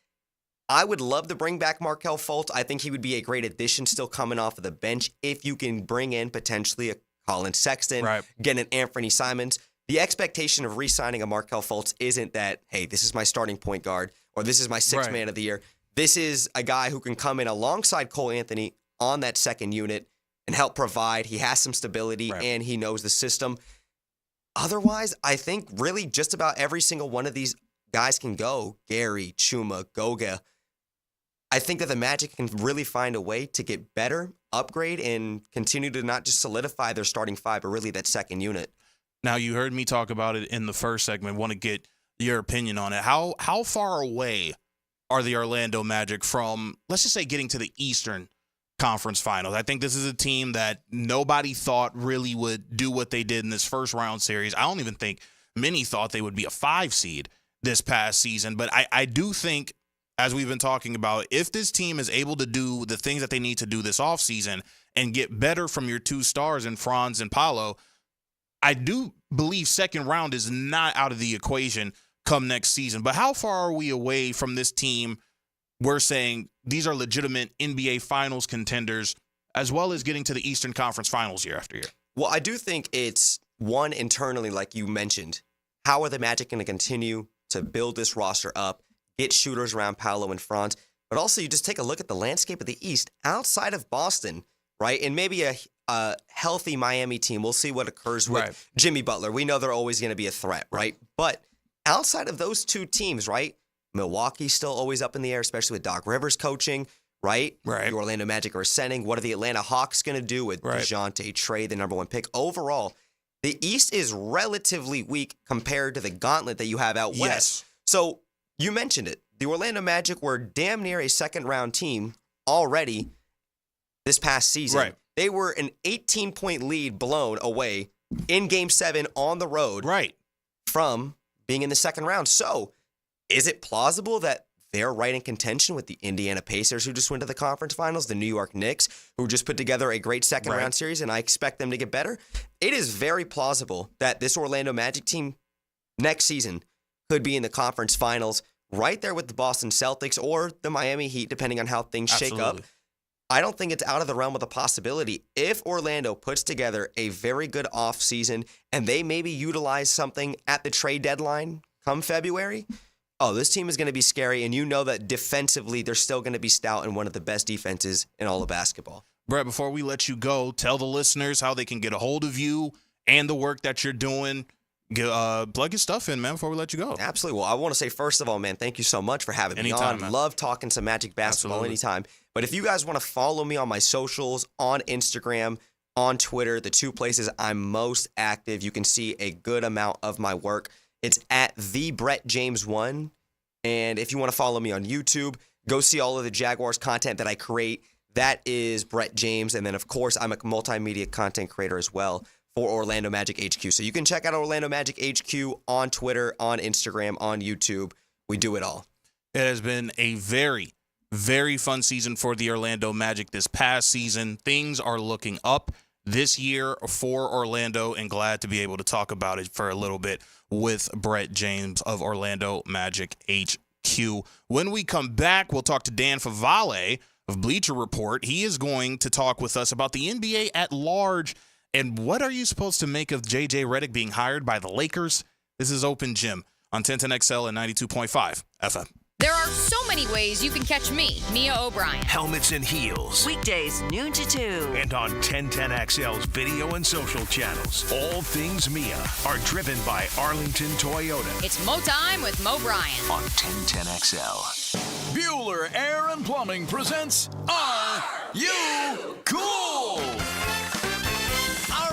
I would love to bring back Markelle Fultz. I think he would be a great addition still coming off of the bench if you can bring in potentially a Colin Sexton, get an Anthony Simons. The expectation of re-signing a Markelle Fultz isn't that, hey, this is my starting point guard or this is my sixth man of the year. This is a guy who can come in alongside Cole Anthony on that second unit and help provide. He has some stability and he knows the system. Otherwise, I think really just about every single one of these guys can go. Gary, Chuma, Goga. I think that the Magic can really find a way to get better, upgrade, and continue to not just solidify their starting 5, but really that second unit. Now, you heard me talk about it in the first segment. Want to get your opinion on it. How far away are the Orlando Magic from, let's just say, getting to the Eastern Conference Finals? I think this is a team that nobody thought really would do what they did in this first round series. I don't even think many thought they would be a 5 seed this past season. But I do think, as we've been talking about, if this team is able to do the things that they need to do this offseason and get better from your 2 stars in Franz and Paolo, I do believe second round is not out of the equation come next season. But how far are we away from this team? We're saying these are legitimate NBA Finals contenders, as well as getting to the Eastern Conference Finals year after year. Well, I do think it's one internally, like you mentioned. How are the Magic going to continue to build this roster up, get shooters around Paolo and Franz? But also, you just take a look at the landscape of the East outside of Boston, right? And maybe a healthy Miami team. We'll see what occurs with Jimmy Butler. We know they're always going to be a threat, right? But outside of those 2 teams, right? Milwaukee's still always up in the air, especially with Doc Rivers coaching, right? The Orlando Magic are ascending. What are the Atlanta Hawks going to do with DeJounte, Trey, the number 1 pick? Overall, the East is relatively weak compared to the gauntlet that you have out west. So you mentioned it. The Orlando Magic were damn near a second-round team already this past season. They were an 18-point lead blown away in Game 7 on the road from being in the second round. So is it plausible that they're right in contention with the Indiana Pacers, who just went to the conference finals, the New York Knicks, who just put together a great second-round series, and I expect them to get better? It is very plausible that this Orlando Magic team next season could be in the conference finals right there with the Boston Celtics or the Miami Heat, depending on how things shake up. I don't think it's out of the realm of the possibility. If Orlando puts together a very good offseason and they maybe utilize something at the trade deadline come February, this team is going to be scary. And you know that defensively, they're still going to be stout and one of the best defenses in all of basketball. Brett, before we let you go, tell the listeners how they can get a hold of you and the work that you're doing. Plug your stuff in, man, before we let you go. Absolutely. Well, I want to say, first of all, man, thank you so much for having me on. Man. Love talking some Magic basketball anytime. But if you guys want to follow me on my socials, on Instagram, on Twitter, the two places I'm most active, you can see a good amount of my work. It's at TheBrettJames1. And if you want to follow me on YouTube, go see all of the Jaguars content that I create. That is Brett James. And then, of course, I'm a multimedia content creator as well for Orlando Magic HQ. So you can check out Orlando Magic HQ on Twitter, on Instagram, on YouTube. We do it all. It has been a very, very fun season for the Orlando Magic this past season. Things are looking up this year for Orlando, and glad to be able to talk about it for a little bit with Brett James of Orlando Magic HQ. When we come back, we'll talk to Dan Favale of Bleacher Report. He is going to talk with us about the NBA at large. And what are you supposed to make of J.J. Redick being hired by the Lakers? This is Open Gym on 1010XL and 92.5 FM. There are so many ways you can catch me, Mia O'Brien. Helmets and Heels. Weekdays, noon to 2. And on 1010XL's video and social channels. All things Mia are driven by Arlington Toyota. It's Mo Time with Mo Bryan. On 1010XL. Bueller Air and Plumbing presents Are You Cool?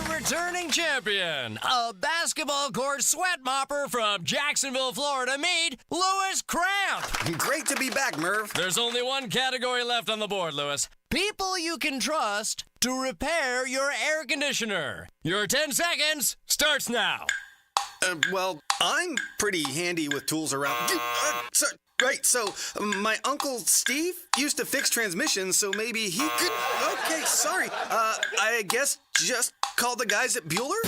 Returning champion, a basketball court sweat mopper from Jacksonville, Florida, meet Louis Cramp. Great to be back, Merv. There's only one category left on the board, Louis. People you can trust to repair your air conditioner. Your 10 seconds starts now. Well, I'm pretty handy with tools around. So my Uncle Steve used to fix transmissions, so maybe he could... Okay, sorry. I guess just call the guys at Bueller?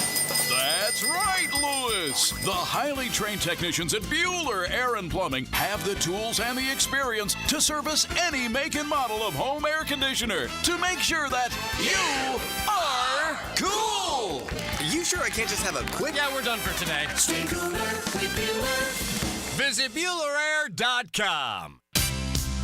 That's right, Louis. The highly trained technicians at Bueller Air and Plumbing have the tools and the experience to service any make and model of home air conditioner to make sure that you are cool. Are you sure I can't just have a quick... Yeah, we're done for today. Stay cooler with Bueller. Visit BuellerAir.com.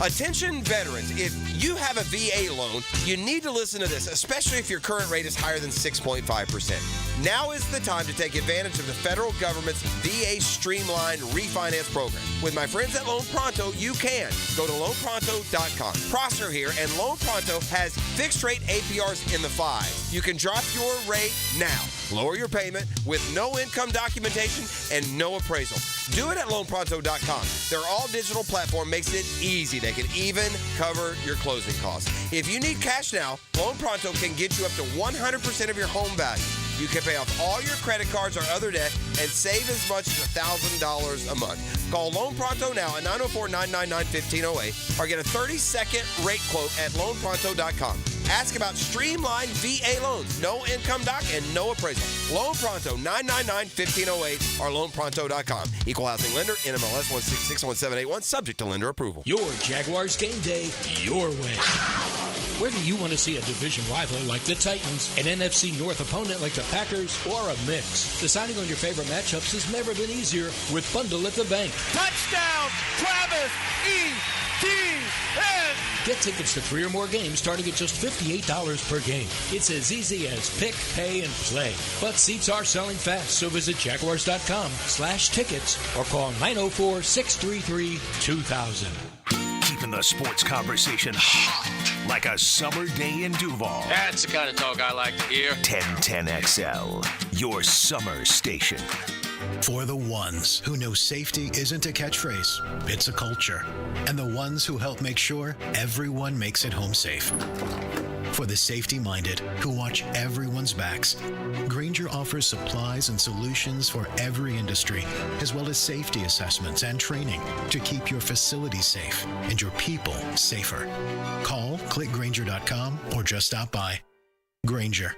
Attention veterans, if you have a VA loan, you need to listen to this, especially if your current rate is higher than 6.5%. Now is the time to take advantage of the federal government's VA Streamlined Refinance Program. With my friends at Loan Pronto, you can. Go to loanpronto.com. Prosser here, and Loan Pronto has fixed rate APRs in the 5s. You can drop your rate now. Lower your payment with no income documentation and no appraisal. Do it at loanpronto.com. Their all-digital platform makes it easy. They can even cover your closing costs. If you need cash now, Loan Pronto can get you up to 100% of your home value. You can pay off all your credit cards or other debt and save as much as $1,000 a month. Call Loan Pronto now at 904-999-1508 or get a 30-second rate quote at loanpronto.com. Ask about streamlined VA loans, no income doc, and no appraisal. Loan Pronto, 999-1508 or loanpronto.com. Equal housing lender, NMLS 1661781, subject to lender approval. Your Jaguars game day, your way. Whether you want to see a division rival like the Titans, an NFC North opponent like the Packers, or a mix, deciding on your favorite matchups has never been easier with Bundle at the Bank. Touchdown, Travis Etienne! Get tickets to 3 or more games starting at just $58 per game. It's as easy as pick, pay, and play. But seats are selling fast, so visit Jaguars.com/tickets or call 904-633-2000. Keeping the sports conversation hot like a summer day in Duval. That's the kind of talk I like to hear. 1010XL, your summer station. For the ones who know safety isn't a catchphrase, it's a culture. And the ones who help make sure everyone makes it home safe. For the safety-minded who watch everyone's backs, Grainger offers supplies and solutions for every industry, as well as safety assessments and training to keep your facilities safe and your people safer. Call, click Grainger.com, or just stop by. Grainger,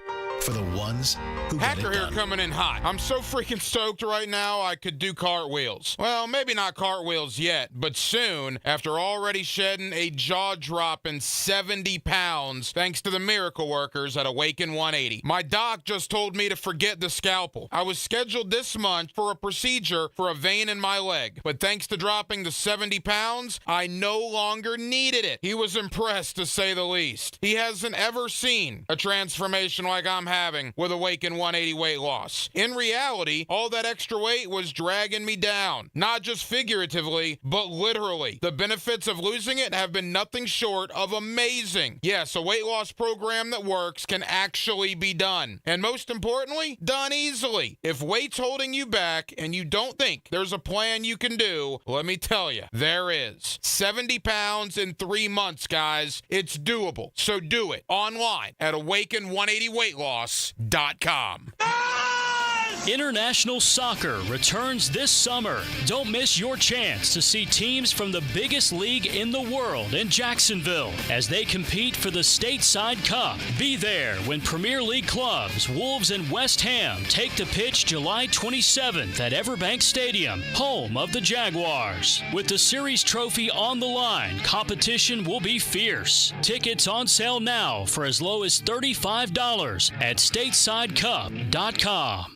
for the ones who get it Hacker here done. coming in hot. I'm so freaking stoked right now I could do cartwheels. Well, maybe not cartwheels yet, but soon, after already shedding a jaw-dropping 70 pounds thanks to the miracle workers at Awaken 180. My doc just told me to forget the scalpel. I was scheduled this month for a procedure for a vein in my leg, but thanks to dropping the 70 pounds, I no longer needed it. He was impressed, to say the least. He hasn't ever seen a transformation like I'm having with Awaken 180 weight loss. In reality, all that extra weight was dragging me down. Not just figuratively, but literally. The benefits of losing it have been nothing short of amazing. Yes, a weight loss program that works can actually be done. And most importantly, done easily. If weight's holding you back and you don't think there's a plan you can do, let me tell you, there is. 70 pounds in 3 months, guys. It's doable. So do it online at awaken180weightloss.com. International soccer returns this summer. Don't miss your chance to see teams from the biggest league in the world in Jacksonville as they compete for the Stateside Cup. Be there when Premier League clubs Wolves and West Ham take the pitch July 27th at Everbank Stadium, home of the Jaguars. With the series trophy on the line, competition will be fierce. Tickets on sale now for as low as $35 at statesidecup.com.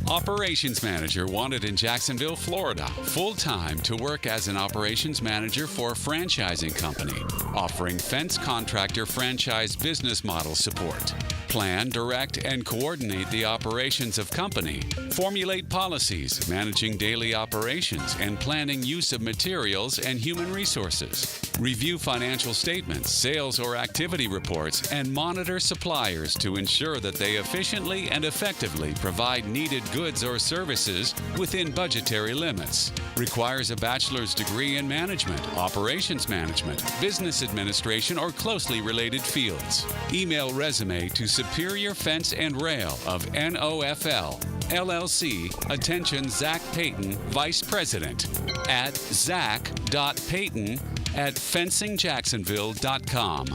Operations manager wanted in Jacksonville, Florida, full-time to work as an operations manager for a franchising company, offering fence contractor franchise business model support. Plan, direct, and coordinate the operations of company, formulate policies, managing daily operations, and planning use of materials and human resources. Review financial statements, sales or activity reports, and monitor suppliers to ensure that they efficiently and effectively provide needed goods or services within budgetary limits. Requires a bachelor's degree in management, operations management, business administration, or closely related fields. Email resume to Superior Fence and Rail of NOFL, LLC, attention Zach Payton, Vice President, at zach.payton@fencingjacksonville.com.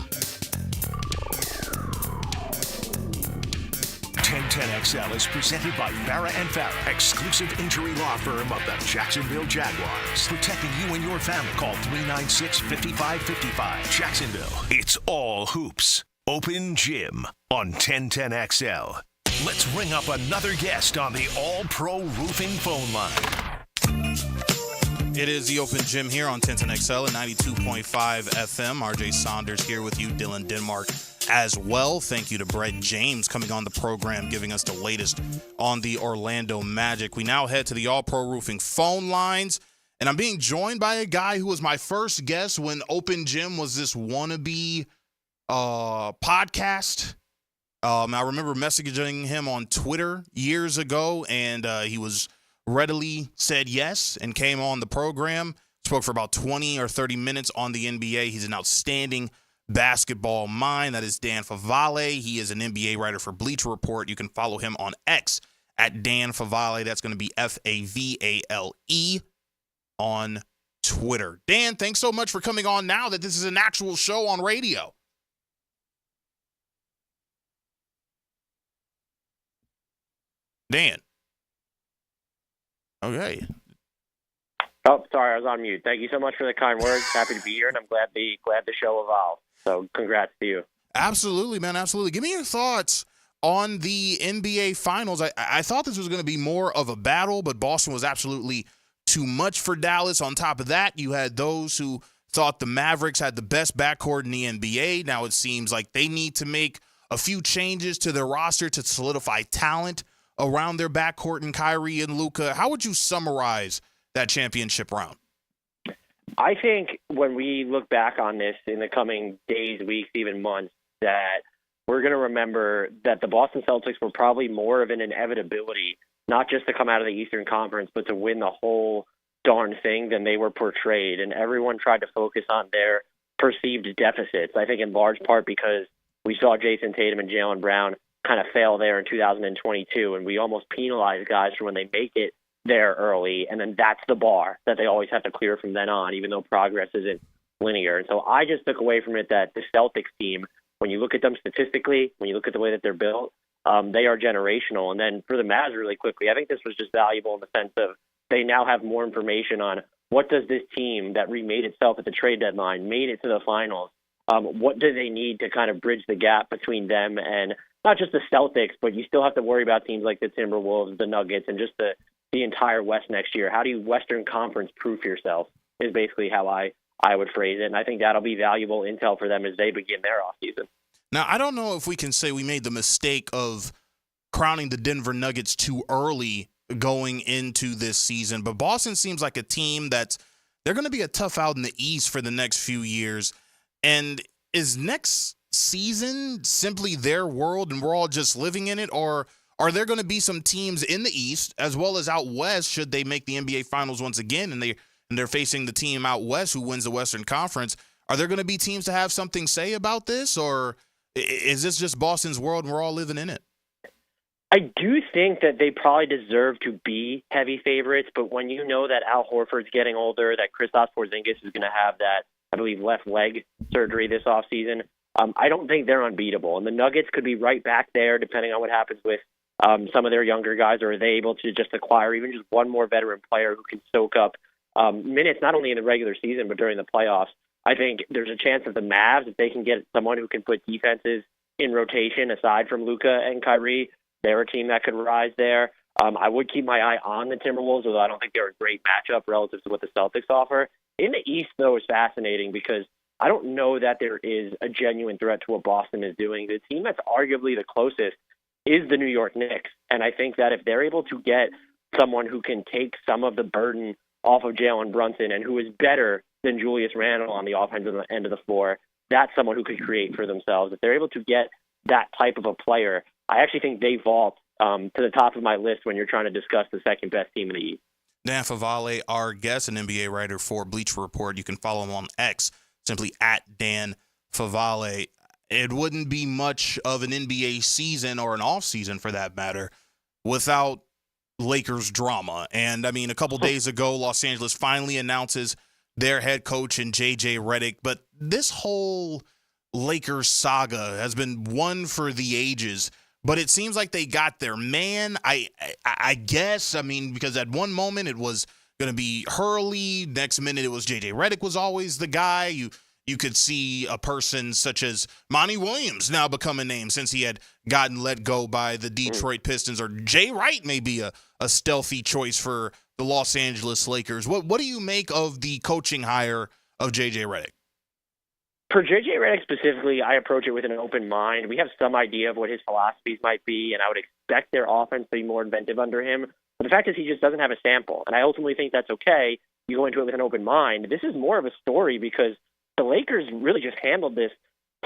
1010XL is presented by Farah and Farah, exclusive injury law firm of the Jacksonville Jaguars. Protecting you and your family. Call 396-5555. Jacksonville, it's all hoops. Open Gym on 1010XL. Let's ring up another guest on the All-Pro Roofing phone line. It is the Open Gym here on 1010XL at 92.5 FM. RJ Saunders here with you, Dylan Denmark as well. Thank you to Brett James coming on the program, giving us the latest on the Orlando Magic. We now head to the All-Pro Roofing phone lines, and I'm being joined by a guy who was my first guest when Open Gym was this wannabe podcast. I remember messaging him on Twitter years ago, and he was readily said yes and came on the program. Spoke for about 20 or 30 minutes on the NBA. He's an outstanding basketball mind. That is Dan Favale. He is an NBA writer for Bleacher Report. You can follow him on X at Dan Favale. That's going to be Favale on Twitter. Dan, thanks so much for coming on now that this is an actual show on radio. Dan. Okay. Oh, sorry, I was on mute. Thank you so much for the kind words. Happy to be here, and I'm glad the show evolved. So congrats to you. Absolutely, man. Absolutely. Give me your thoughts on the NBA Finals. I thought this was going to be more of a battle, but Boston was absolutely too much for Dallas. On top of that, you had those who thought the Mavericks had the best backcourt in the NBA. Now it seems like they need to make a few changes to their roster to solidify talent around their backcourt and Kyrie and Luka. How would you summarize that championship round? I think when we look back on this in the coming days, weeks, even months, that we're going to remember that the Boston Celtics were probably more of an inevitability, not just to come out of the Eastern Conference, but to win the whole darn thing than they were portrayed. And everyone tried to focus on their perceived deficits, I think in large part because we saw Jason Tatum and Jaylen Brown kind of fail there in 2022, and we almost penalize guys for when they make it there early, and then that's the bar that they always have to clear from then on, even though progress isn't linear. And so I just took away from it that the Celtics team when you look at them statistically, when you look at the way that they're built, they are generational. And then for the Mavs really quickly, I think this was just valuable in the sense of they now have more information on what does this team that remade itself at the trade deadline, made it to the finals, what do they need to kind of bridge the gap between them and not just the Celtics, but you still have to worry about teams like the Timberwolves, the Nuggets, and just the entire West next year. How do you Western Conference proof yourself is basically how I would phrase it. And I think that'll be valuable intel for them as they begin their offseason. Now, I don't know if we can say we made the mistake of crowning the Denver Nuggets too early going into this season, but Boston seems like a team they're going to be a tough out in the East for the next few years. And is next season simply their world and we're all just living in it, or are there going to be some teams in the East as well as out West should they make the NBA Finals once again and they're facing the team out West who wins the Western Conference? Are there going to be teams to have something to say about this, or is this just Boston's world and we're all living in it? I do think that they probably deserve to be heavy favorites, but when you know that Al Horford's getting older, that Kristaps Porzingis is going to have that, I believe, left leg surgery this offseason, I don't think they're unbeatable. And the Nuggets could be right back there depending on what happens with some of their younger guys, or are they able to just acquire even just one more veteran player who can soak up minutes not only in the regular season but during the playoffs. I think there's a chance that the Mavs, if they can get someone who can put defenses in rotation aside from Luka and Kyrie, they're a team that could rise there. I would keep my eye on the Timberwolves, although I don't think they're a great matchup relative to what the Celtics offer. In the East, though, is fascinating because I don't know that there is a genuine threat to what Boston is doing. The team that's arguably the closest is the New York Knicks, and I think that if they're able to get someone who can take some of the burden off of Jalen Brunson and who is better than Julius Randle on the offensive end of the floor, that's someone who could create for themselves. If they're able to get that type of a player, I actually think they vault to the top of my list when you're trying to discuss the second best team in the East. Dan Favale, our guest, an NBA writer for Bleacher Report. You can follow him on X, simply at Dan Favale. It wouldn't be much of an NBA season or an off season for that matter without Lakers drama. And I mean, a couple days ago, Los Angeles finally announces their head coach in JJ Redick. But this whole Lakers saga has been one for the ages. But it seems like they got their man. I guess, I mean, because at one moment it was going to be Hurley. Next minute it was JJ Redick was always the guy. You could see a person such as Monty Williams now become a name since he had gotten let go by the Detroit Pistons. Or Jay Wright may be a stealthy choice for the Los Angeles Lakers. What do you make of the coaching hire of JJ Redick? For JJ Redick specifically, I approach it with an open mind. We have some idea of what his philosophies might be, and I would expect their offense to be more inventive under him. But the fact is he just doesn't have a sample, and I ultimately think that's okay. You go into it with an open mind. This is more of a story because the Lakers really just handled this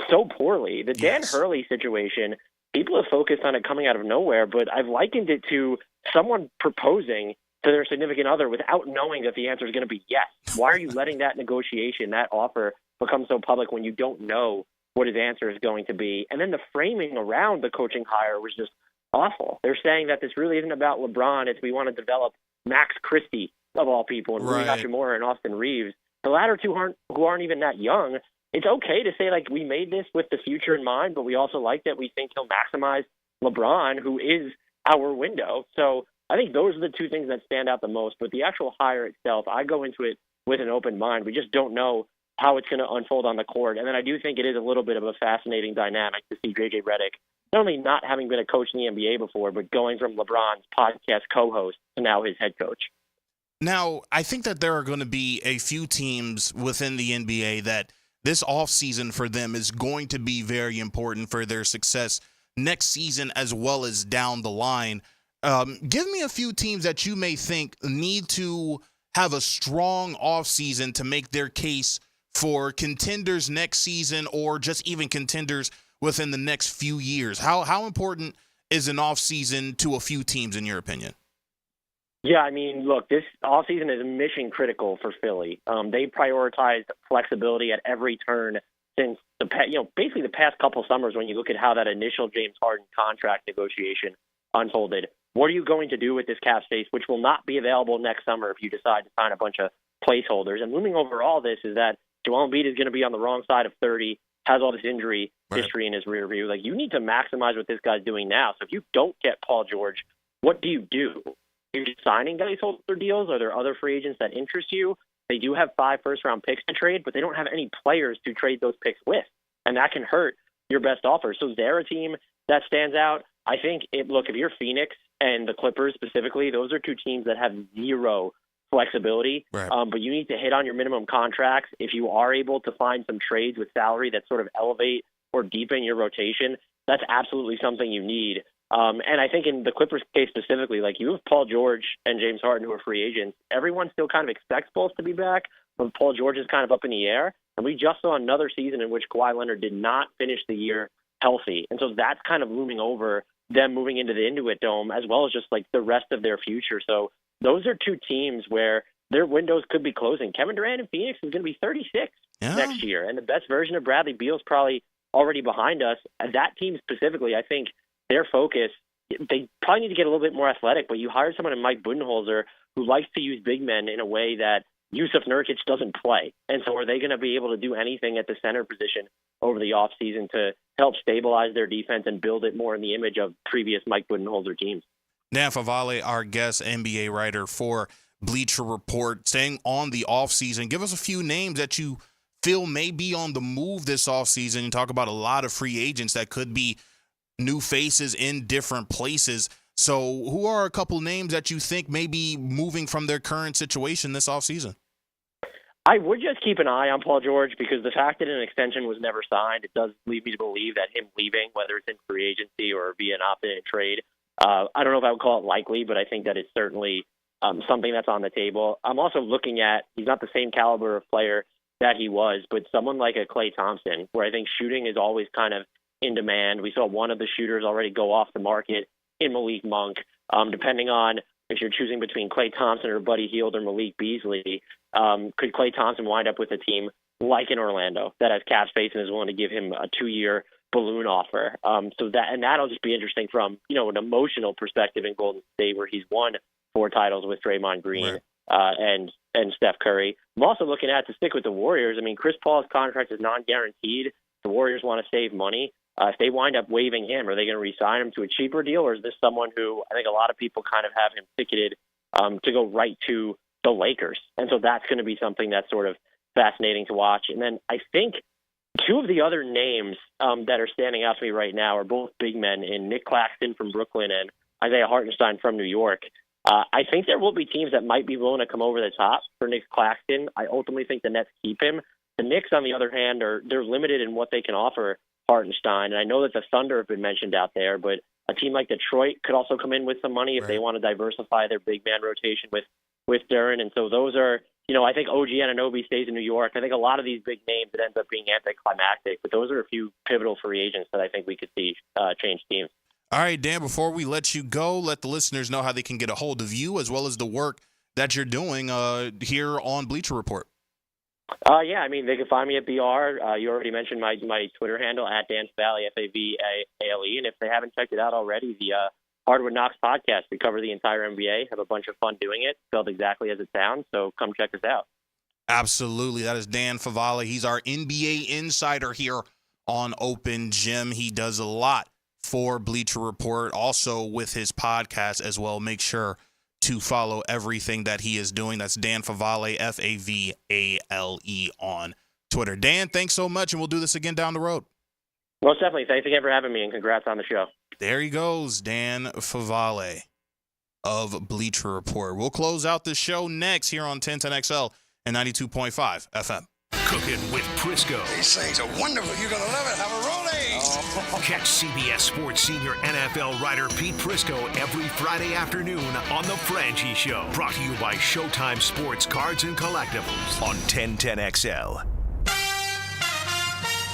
so poorly. The Dan Hurley situation, people have focused on it coming out of nowhere, but I've likened it to someone proposing to their significant other without knowing that the answer is going to be yes. Why are you letting that negotiation, that offer, become so public when you don't know what his answer is going to be? And then the framing around the coaching hire was just awful. They're saying that this really isn't about LeBron. It's we want to develop Max Christie, of all people, and Rui Hachimura and Austin Reeves. The latter two who aren't even that young. It's okay to say, like, we made this with the future in mind, but we also like that we think he'll maximize LeBron, who is our window. So I think those are the two things that stand out the most. But the actual hire itself, I go into it with an open mind. We just don't know how it's going to unfold on the court. And then I do think it is a little bit of a fascinating dynamic to see JJ Redick not only not having been a coach in the NBA before, but going from LeBron's podcast co-host to now his head coach. Now, I think that there are going to be a few teams within the NBA that this offseason for them is going to be very important for their success next season as well as down the line. Give me a few teams that you may think need to have a strong offseason to make their case for contenders next season or just even contenders within the next few years. How important is an offseason to a few teams in your opinion? Yeah, I mean, look, this offseason is mission critical for Philly. They prioritized flexibility at every turn since basically the past couple summers when you look at how that initial James Harden contract negotiation unfolded. What are you going to do with this cap space, which will not be available next summer if you decide to sign a bunch of placeholders? And looming over all this is that Joel Embiid is going to be on the wrong side of 30. has all this injury history in his rear view. Like, you need to maximize what this guy's doing now. So if you don't get Paul George, what do you do? You're just signing guys holder deals? Are there other free agents that interest you? They do have 5 first-round picks to trade, but they don't have any players to trade those picks with, and that can hurt your best offer. So they're a team that stands out. I think, look, if you're Phoenix and the Clippers specifically, those are 2 teams that have zero flexibility, but you need to hit on your minimum contracts. If you are able to find some trades with salary that sort of elevate or deepen your rotation, that's absolutely something you need. And I think in the Clippers case specifically, like, you have Paul George and James Harden who are free agents. Everyone still kind of expects both to be back, but Paul George is kind of up in the air. And we just saw another season in which Kawhi Leonard did not finish the year healthy. And so that's kind of looming over them moving into the Intuit Dome, as well as just like the rest of their future. So those are 2 teams where their windows could be closing. Kevin Durant in Phoenix is going to be 36 next year. And the best version of Bradley Beal is probably already behind us. And that team specifically, I think, their focus, they probably need to get a little bit more athletic, but you hired someone in Mike Budenholzer who likes to use big men in a way that Yusuf Nurkic doesn't play. And so are they going to be able to do anything at the center position over the offseason to help stabilize their defense and build it more in the image of previous Mike Budenholzer teams? Dan Favale, our guest NBA writer for Bleacher Report, staying on the offseason. Give us a few names that you feel may be on the move this offseason. You talk about a lot of free agents that could be new faces in different places. So who are a couple names that you think may be moving from their current situation this offseason? I would just keep an eye on Paul George, because the fact that an extension was never signed, it does lead me to believe that him leaving, whether it's in free agency or via an opt-in trade, I don't know if I would call it likely, but I think that it's certainly something that's on the table. I'm also looking at, he's not the same caliber of player that he was, but someone like a Klay Thompson, where I think shooting is always kind of in demand. We saw one of the shooters already go off the market in Malik Monk. Depending on if you're choosing between Klay Thompson or Buddy Hield or Malik Beasley, could Klay Thompson wind up with a team like in Orlando that has cap space and is willing to give him a 2-year balloon offer? So that'll just be interesting from, an emotional perspective in Golden State, where he's won 4 titles with Draymond Green and Steph Curry. I'm also looking at, to stick with the Warriors, I mean, Chris Paul's contract is non-guaranteed. The Warriors want to save money. If they wind up waiving him, are they going to re-sign him to a cheaper deal, or is this someone who I think a lot of people kind of have him ticketed to go right to the Lakers? And so that's going to be something that's sort of fascinating to watch. And then I think 2 of the other names that are standing out to me right now are both big men, in Nick Claxton from Brooklyn and Isaiah Hartenstein from New York. I think there will be teams that might be willing to come over the top for Nick Claxton. I ultimately think the Nets keep him. The Knicks, on the other hand, they're limited in what they can offer Hartenstein. And I know that the Thunder have been mentioned out there, but a team like Detroit could also come in with some money if they want to diversify their big man rotation with Duren. And so those are, I think OG Anunoby stays in New York. I think a lot of these big names, it ends up being anticlimactic, but those are a few pivotal free agents that I think we could see change teams. All right, Dan, before we let you go, let the listeners know how they can get a hold of you as well as the work that you're doing here on Bleacher Report. Yeah, I mean, they can find me at BR. You already mentioned my Twitter handle, at Dan Favale, Favale. And if they haven't checked it out already, the Hardwood Knocks podcast, we cover the entire NBA, have a bunch of fun doing it, spelled exactly as it sounds. So come check us out. Absolutely. That is Dan Favale. He's our NBA insider here on Open Gym. He does a lot for Bleacher Report, also with his podcast as well. Make sure to follow everything that he is doing. That's Dan Favale, Favale on Twitter. Dan, thanks so much, and we'll do this again down the road. Most definitely. Thanks again for having me, and congrats on the show. There he goes, Dan Favale of Bleacher Report. We'll close out the show next here on 1010XL and 92.5 FM. Cooking with Prisco. These things are wonderful. You're going to love it. Have a rolling. Catch CBS Sports senior NFL writer Pete Prisco every Friday afternoon on The Franchi Show. Brought to you by Showtime Sports Cards and Collectibles on 1010XL.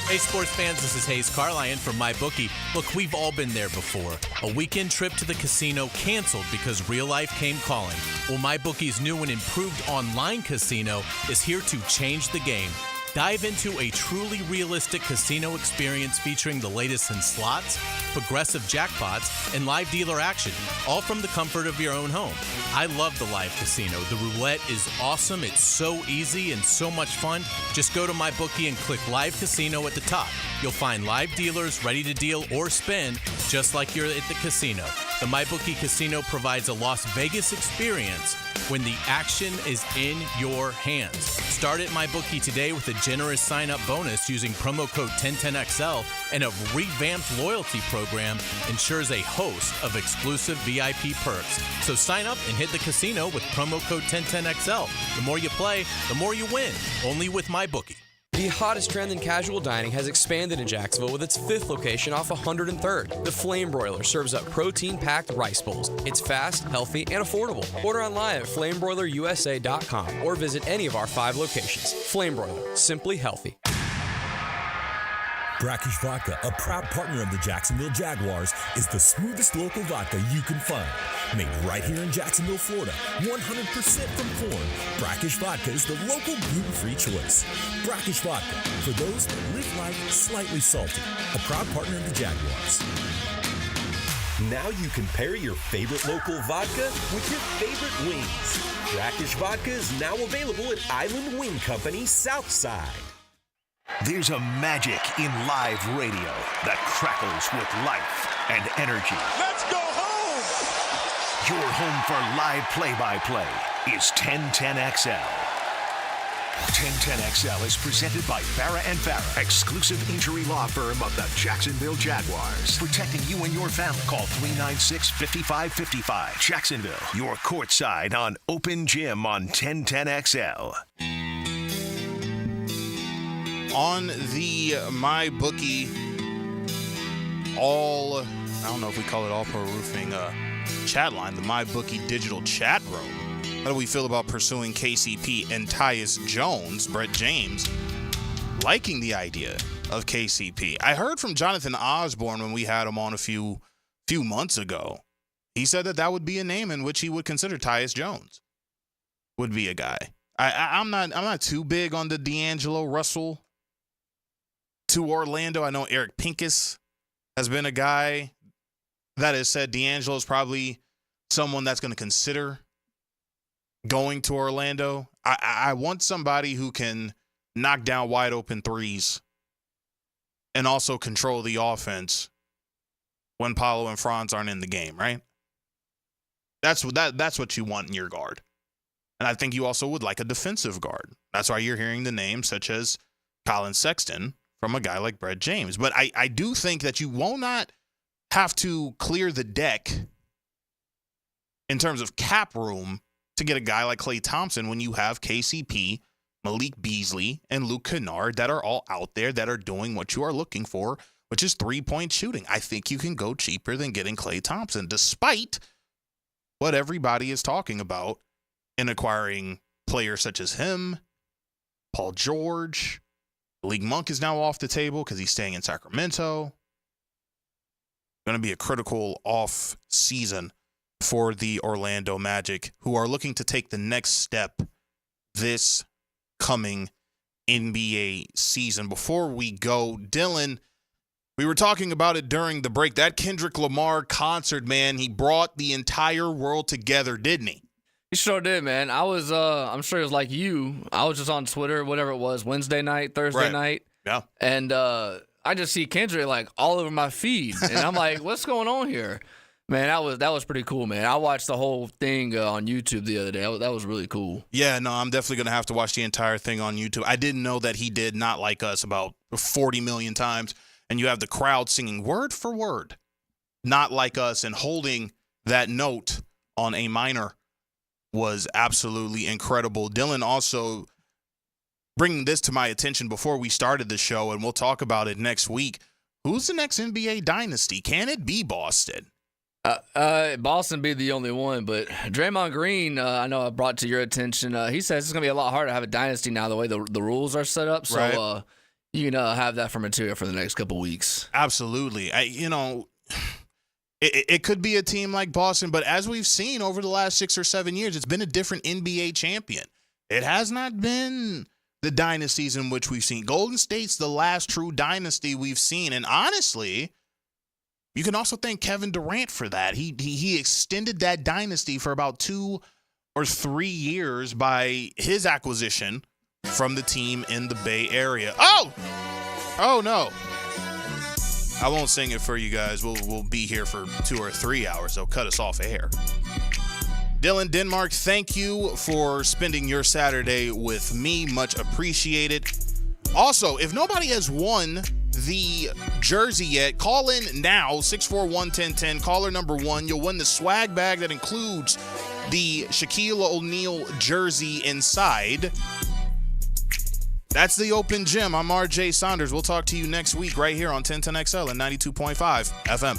Hey, sports fans, this is Hayes Carlyon from MyBookie. Look, we've all been there before. A weekend trip to the casino canceled because real life came calling. Well, MyBookie's new and improved online casino is here to change the game. Dive into a truly realistic casino experience featuring the latest in slots, progressive jackpots, and live dealer action, all from the comfort of your own home. I love the live casino. The roulette is awesome. It's so easy and so much fun. Just go to MyBookie and click Live Casino at the top. You'll find live dealers ready to deal or spin, just like you're at the casino. The MyBookie Casino provides a Las Vegas experience when the action is in your hands. Start at MyBookie today with a generous sign-up bonus using promo code 1010XL, and a revamped loyalty program ensures a host of exclusive VIP perks. So sign up and hit the casino with promo code 1010XL. The more you play, the more you win. Only with MyBookie. The hottest trend in casual dining has expanded in Jacksonville with its 5th location off 103rd. The Flame Broiler serves up protein-packed rice bowls. It's fast, healthy, and affordable. Order online at flamebroilerusa.com or visit any of our 5 locations. Flame Broiler, simply healthy. Brackish Vodka, a proud partner of the Jacksonville Jaguars, is the smoothest local vodka you can find. Made right here in Jacksonville, Florida, 100% from corn, Brackish Vodka is the local gluten-free choice. Brackish Vodka, for those that live life slightly salty, a proud partner of the Jaguars. Now you can pair your favorite local vodka with your favorite wings. Brackish Vodka is now available at Island Wing Company, Southside. There's a magic in live radio that crackles with life and energy. Let's go home! Your home for live play-by-play is 1010XL. 1010XL is presented by Farah & Farah, exclusive injury law firm of the Jacksonville Jaguars. Protecting you and your family. Call 396-5555. Jacksonville, your courtside on Open Gym on 1010XL. On the MyBookie I don't know if we call it all pro roofing chat line, the MyBookie digital chat room. How do we feel about pursuing KCP and Tyus Jones, Brett James, liking the idea of KCP? I heard from Jonathan Osborne when we had him on a few months ago. He said that would be a name in which he would consider Tyus Jones would be a guy. I'm not too big on the D'Angelo Russell to Orlando. I know Eric Pincus has been a guy that has said D'Angelo is probably someone that's going to consider going to Orlando. I want somebody who can knock down wide open threes and also control the offense when Paolo and Franz aren't in the game, right? That's what you want in your guard. And I think you also would like a defensive guard. That's why you're hearing the names such as Colin Sexton from a guy like Brett James. But I do think that you will not have to clear the deck in terms of cap room to get a guy like Klay Thompson when you have KCP, Malik Beasley, and Luke Kennard that are all out there that are doing what you are looking for, which is three-point shooting. I think you can go cheaper than getting Klay Thompson, despite what everybody is talking about in acquiring players such as him, Paul George. Malik Monk is now off the table because he's staying in Sacramento. Going to be a critical off season for the Orlando Magic, who are looking to take the next step this coming NBA season. Before we go, Dylan, we were talking about it during the break. That Kendrick Lamar concert, man, he brought the entire world together, didn't he? He sure did, man. I was, I'm sure it was like you. I was just on Twitter, whatever it was, Wednesday night, Thursday night. Yeah. And I just see Kendrick like all over my feed. And I'm like, what's going on here? Man, that was pretty cool, man. I watched the whole thing on YouTube the other day. That was really cool. Yeah, no, I'm definitely going to have to watch the entire thing on YouTube. I didn't know that he did Not Like Us about 40 million times. And you have the crowd singing word for word, Not Like Us, and holding that note on A minor was absolutely incredible. Dylan also bringing this to my attention before we started the show, and we'll talk about it next week. Who's the next NBA dynasty? Can it be Boston? Boston be the only one, but Draymond Green, I know I brought to your attention. He says it's going to be a lot harder to have a dynasty now the way the rules are set up. So right. You can have that for material for the next couple weeks. Absolutely. It could be a team like Boston, but as we've seen over the last 6 or 7 years, it's been a different NBA champion. It has not been the dynasties in which we've seen. Golden State's the last true dynasty we've seen. And honestly, you can also thank Kevin Durant for that. He extended that dynasty for about 2 or 3 years by his acquisition from the team in the Bay Area. Oh no. I won't sing it for you guys. We'll be here for 2 or 3 hours. They'll cut us off air. Dylan Denmark, thank you for spending your Saturday with me. Much appreciated. Also, if nobody has won the jersey yet, call in now, 641-1010, caller number 1. You'll win the swag bag that includes the Shaquille O'Neal jersey inside. That's the Open Gym. I'm RJ Saunders. We'll talk to you next week right here on 1010XL and 92.5 FM.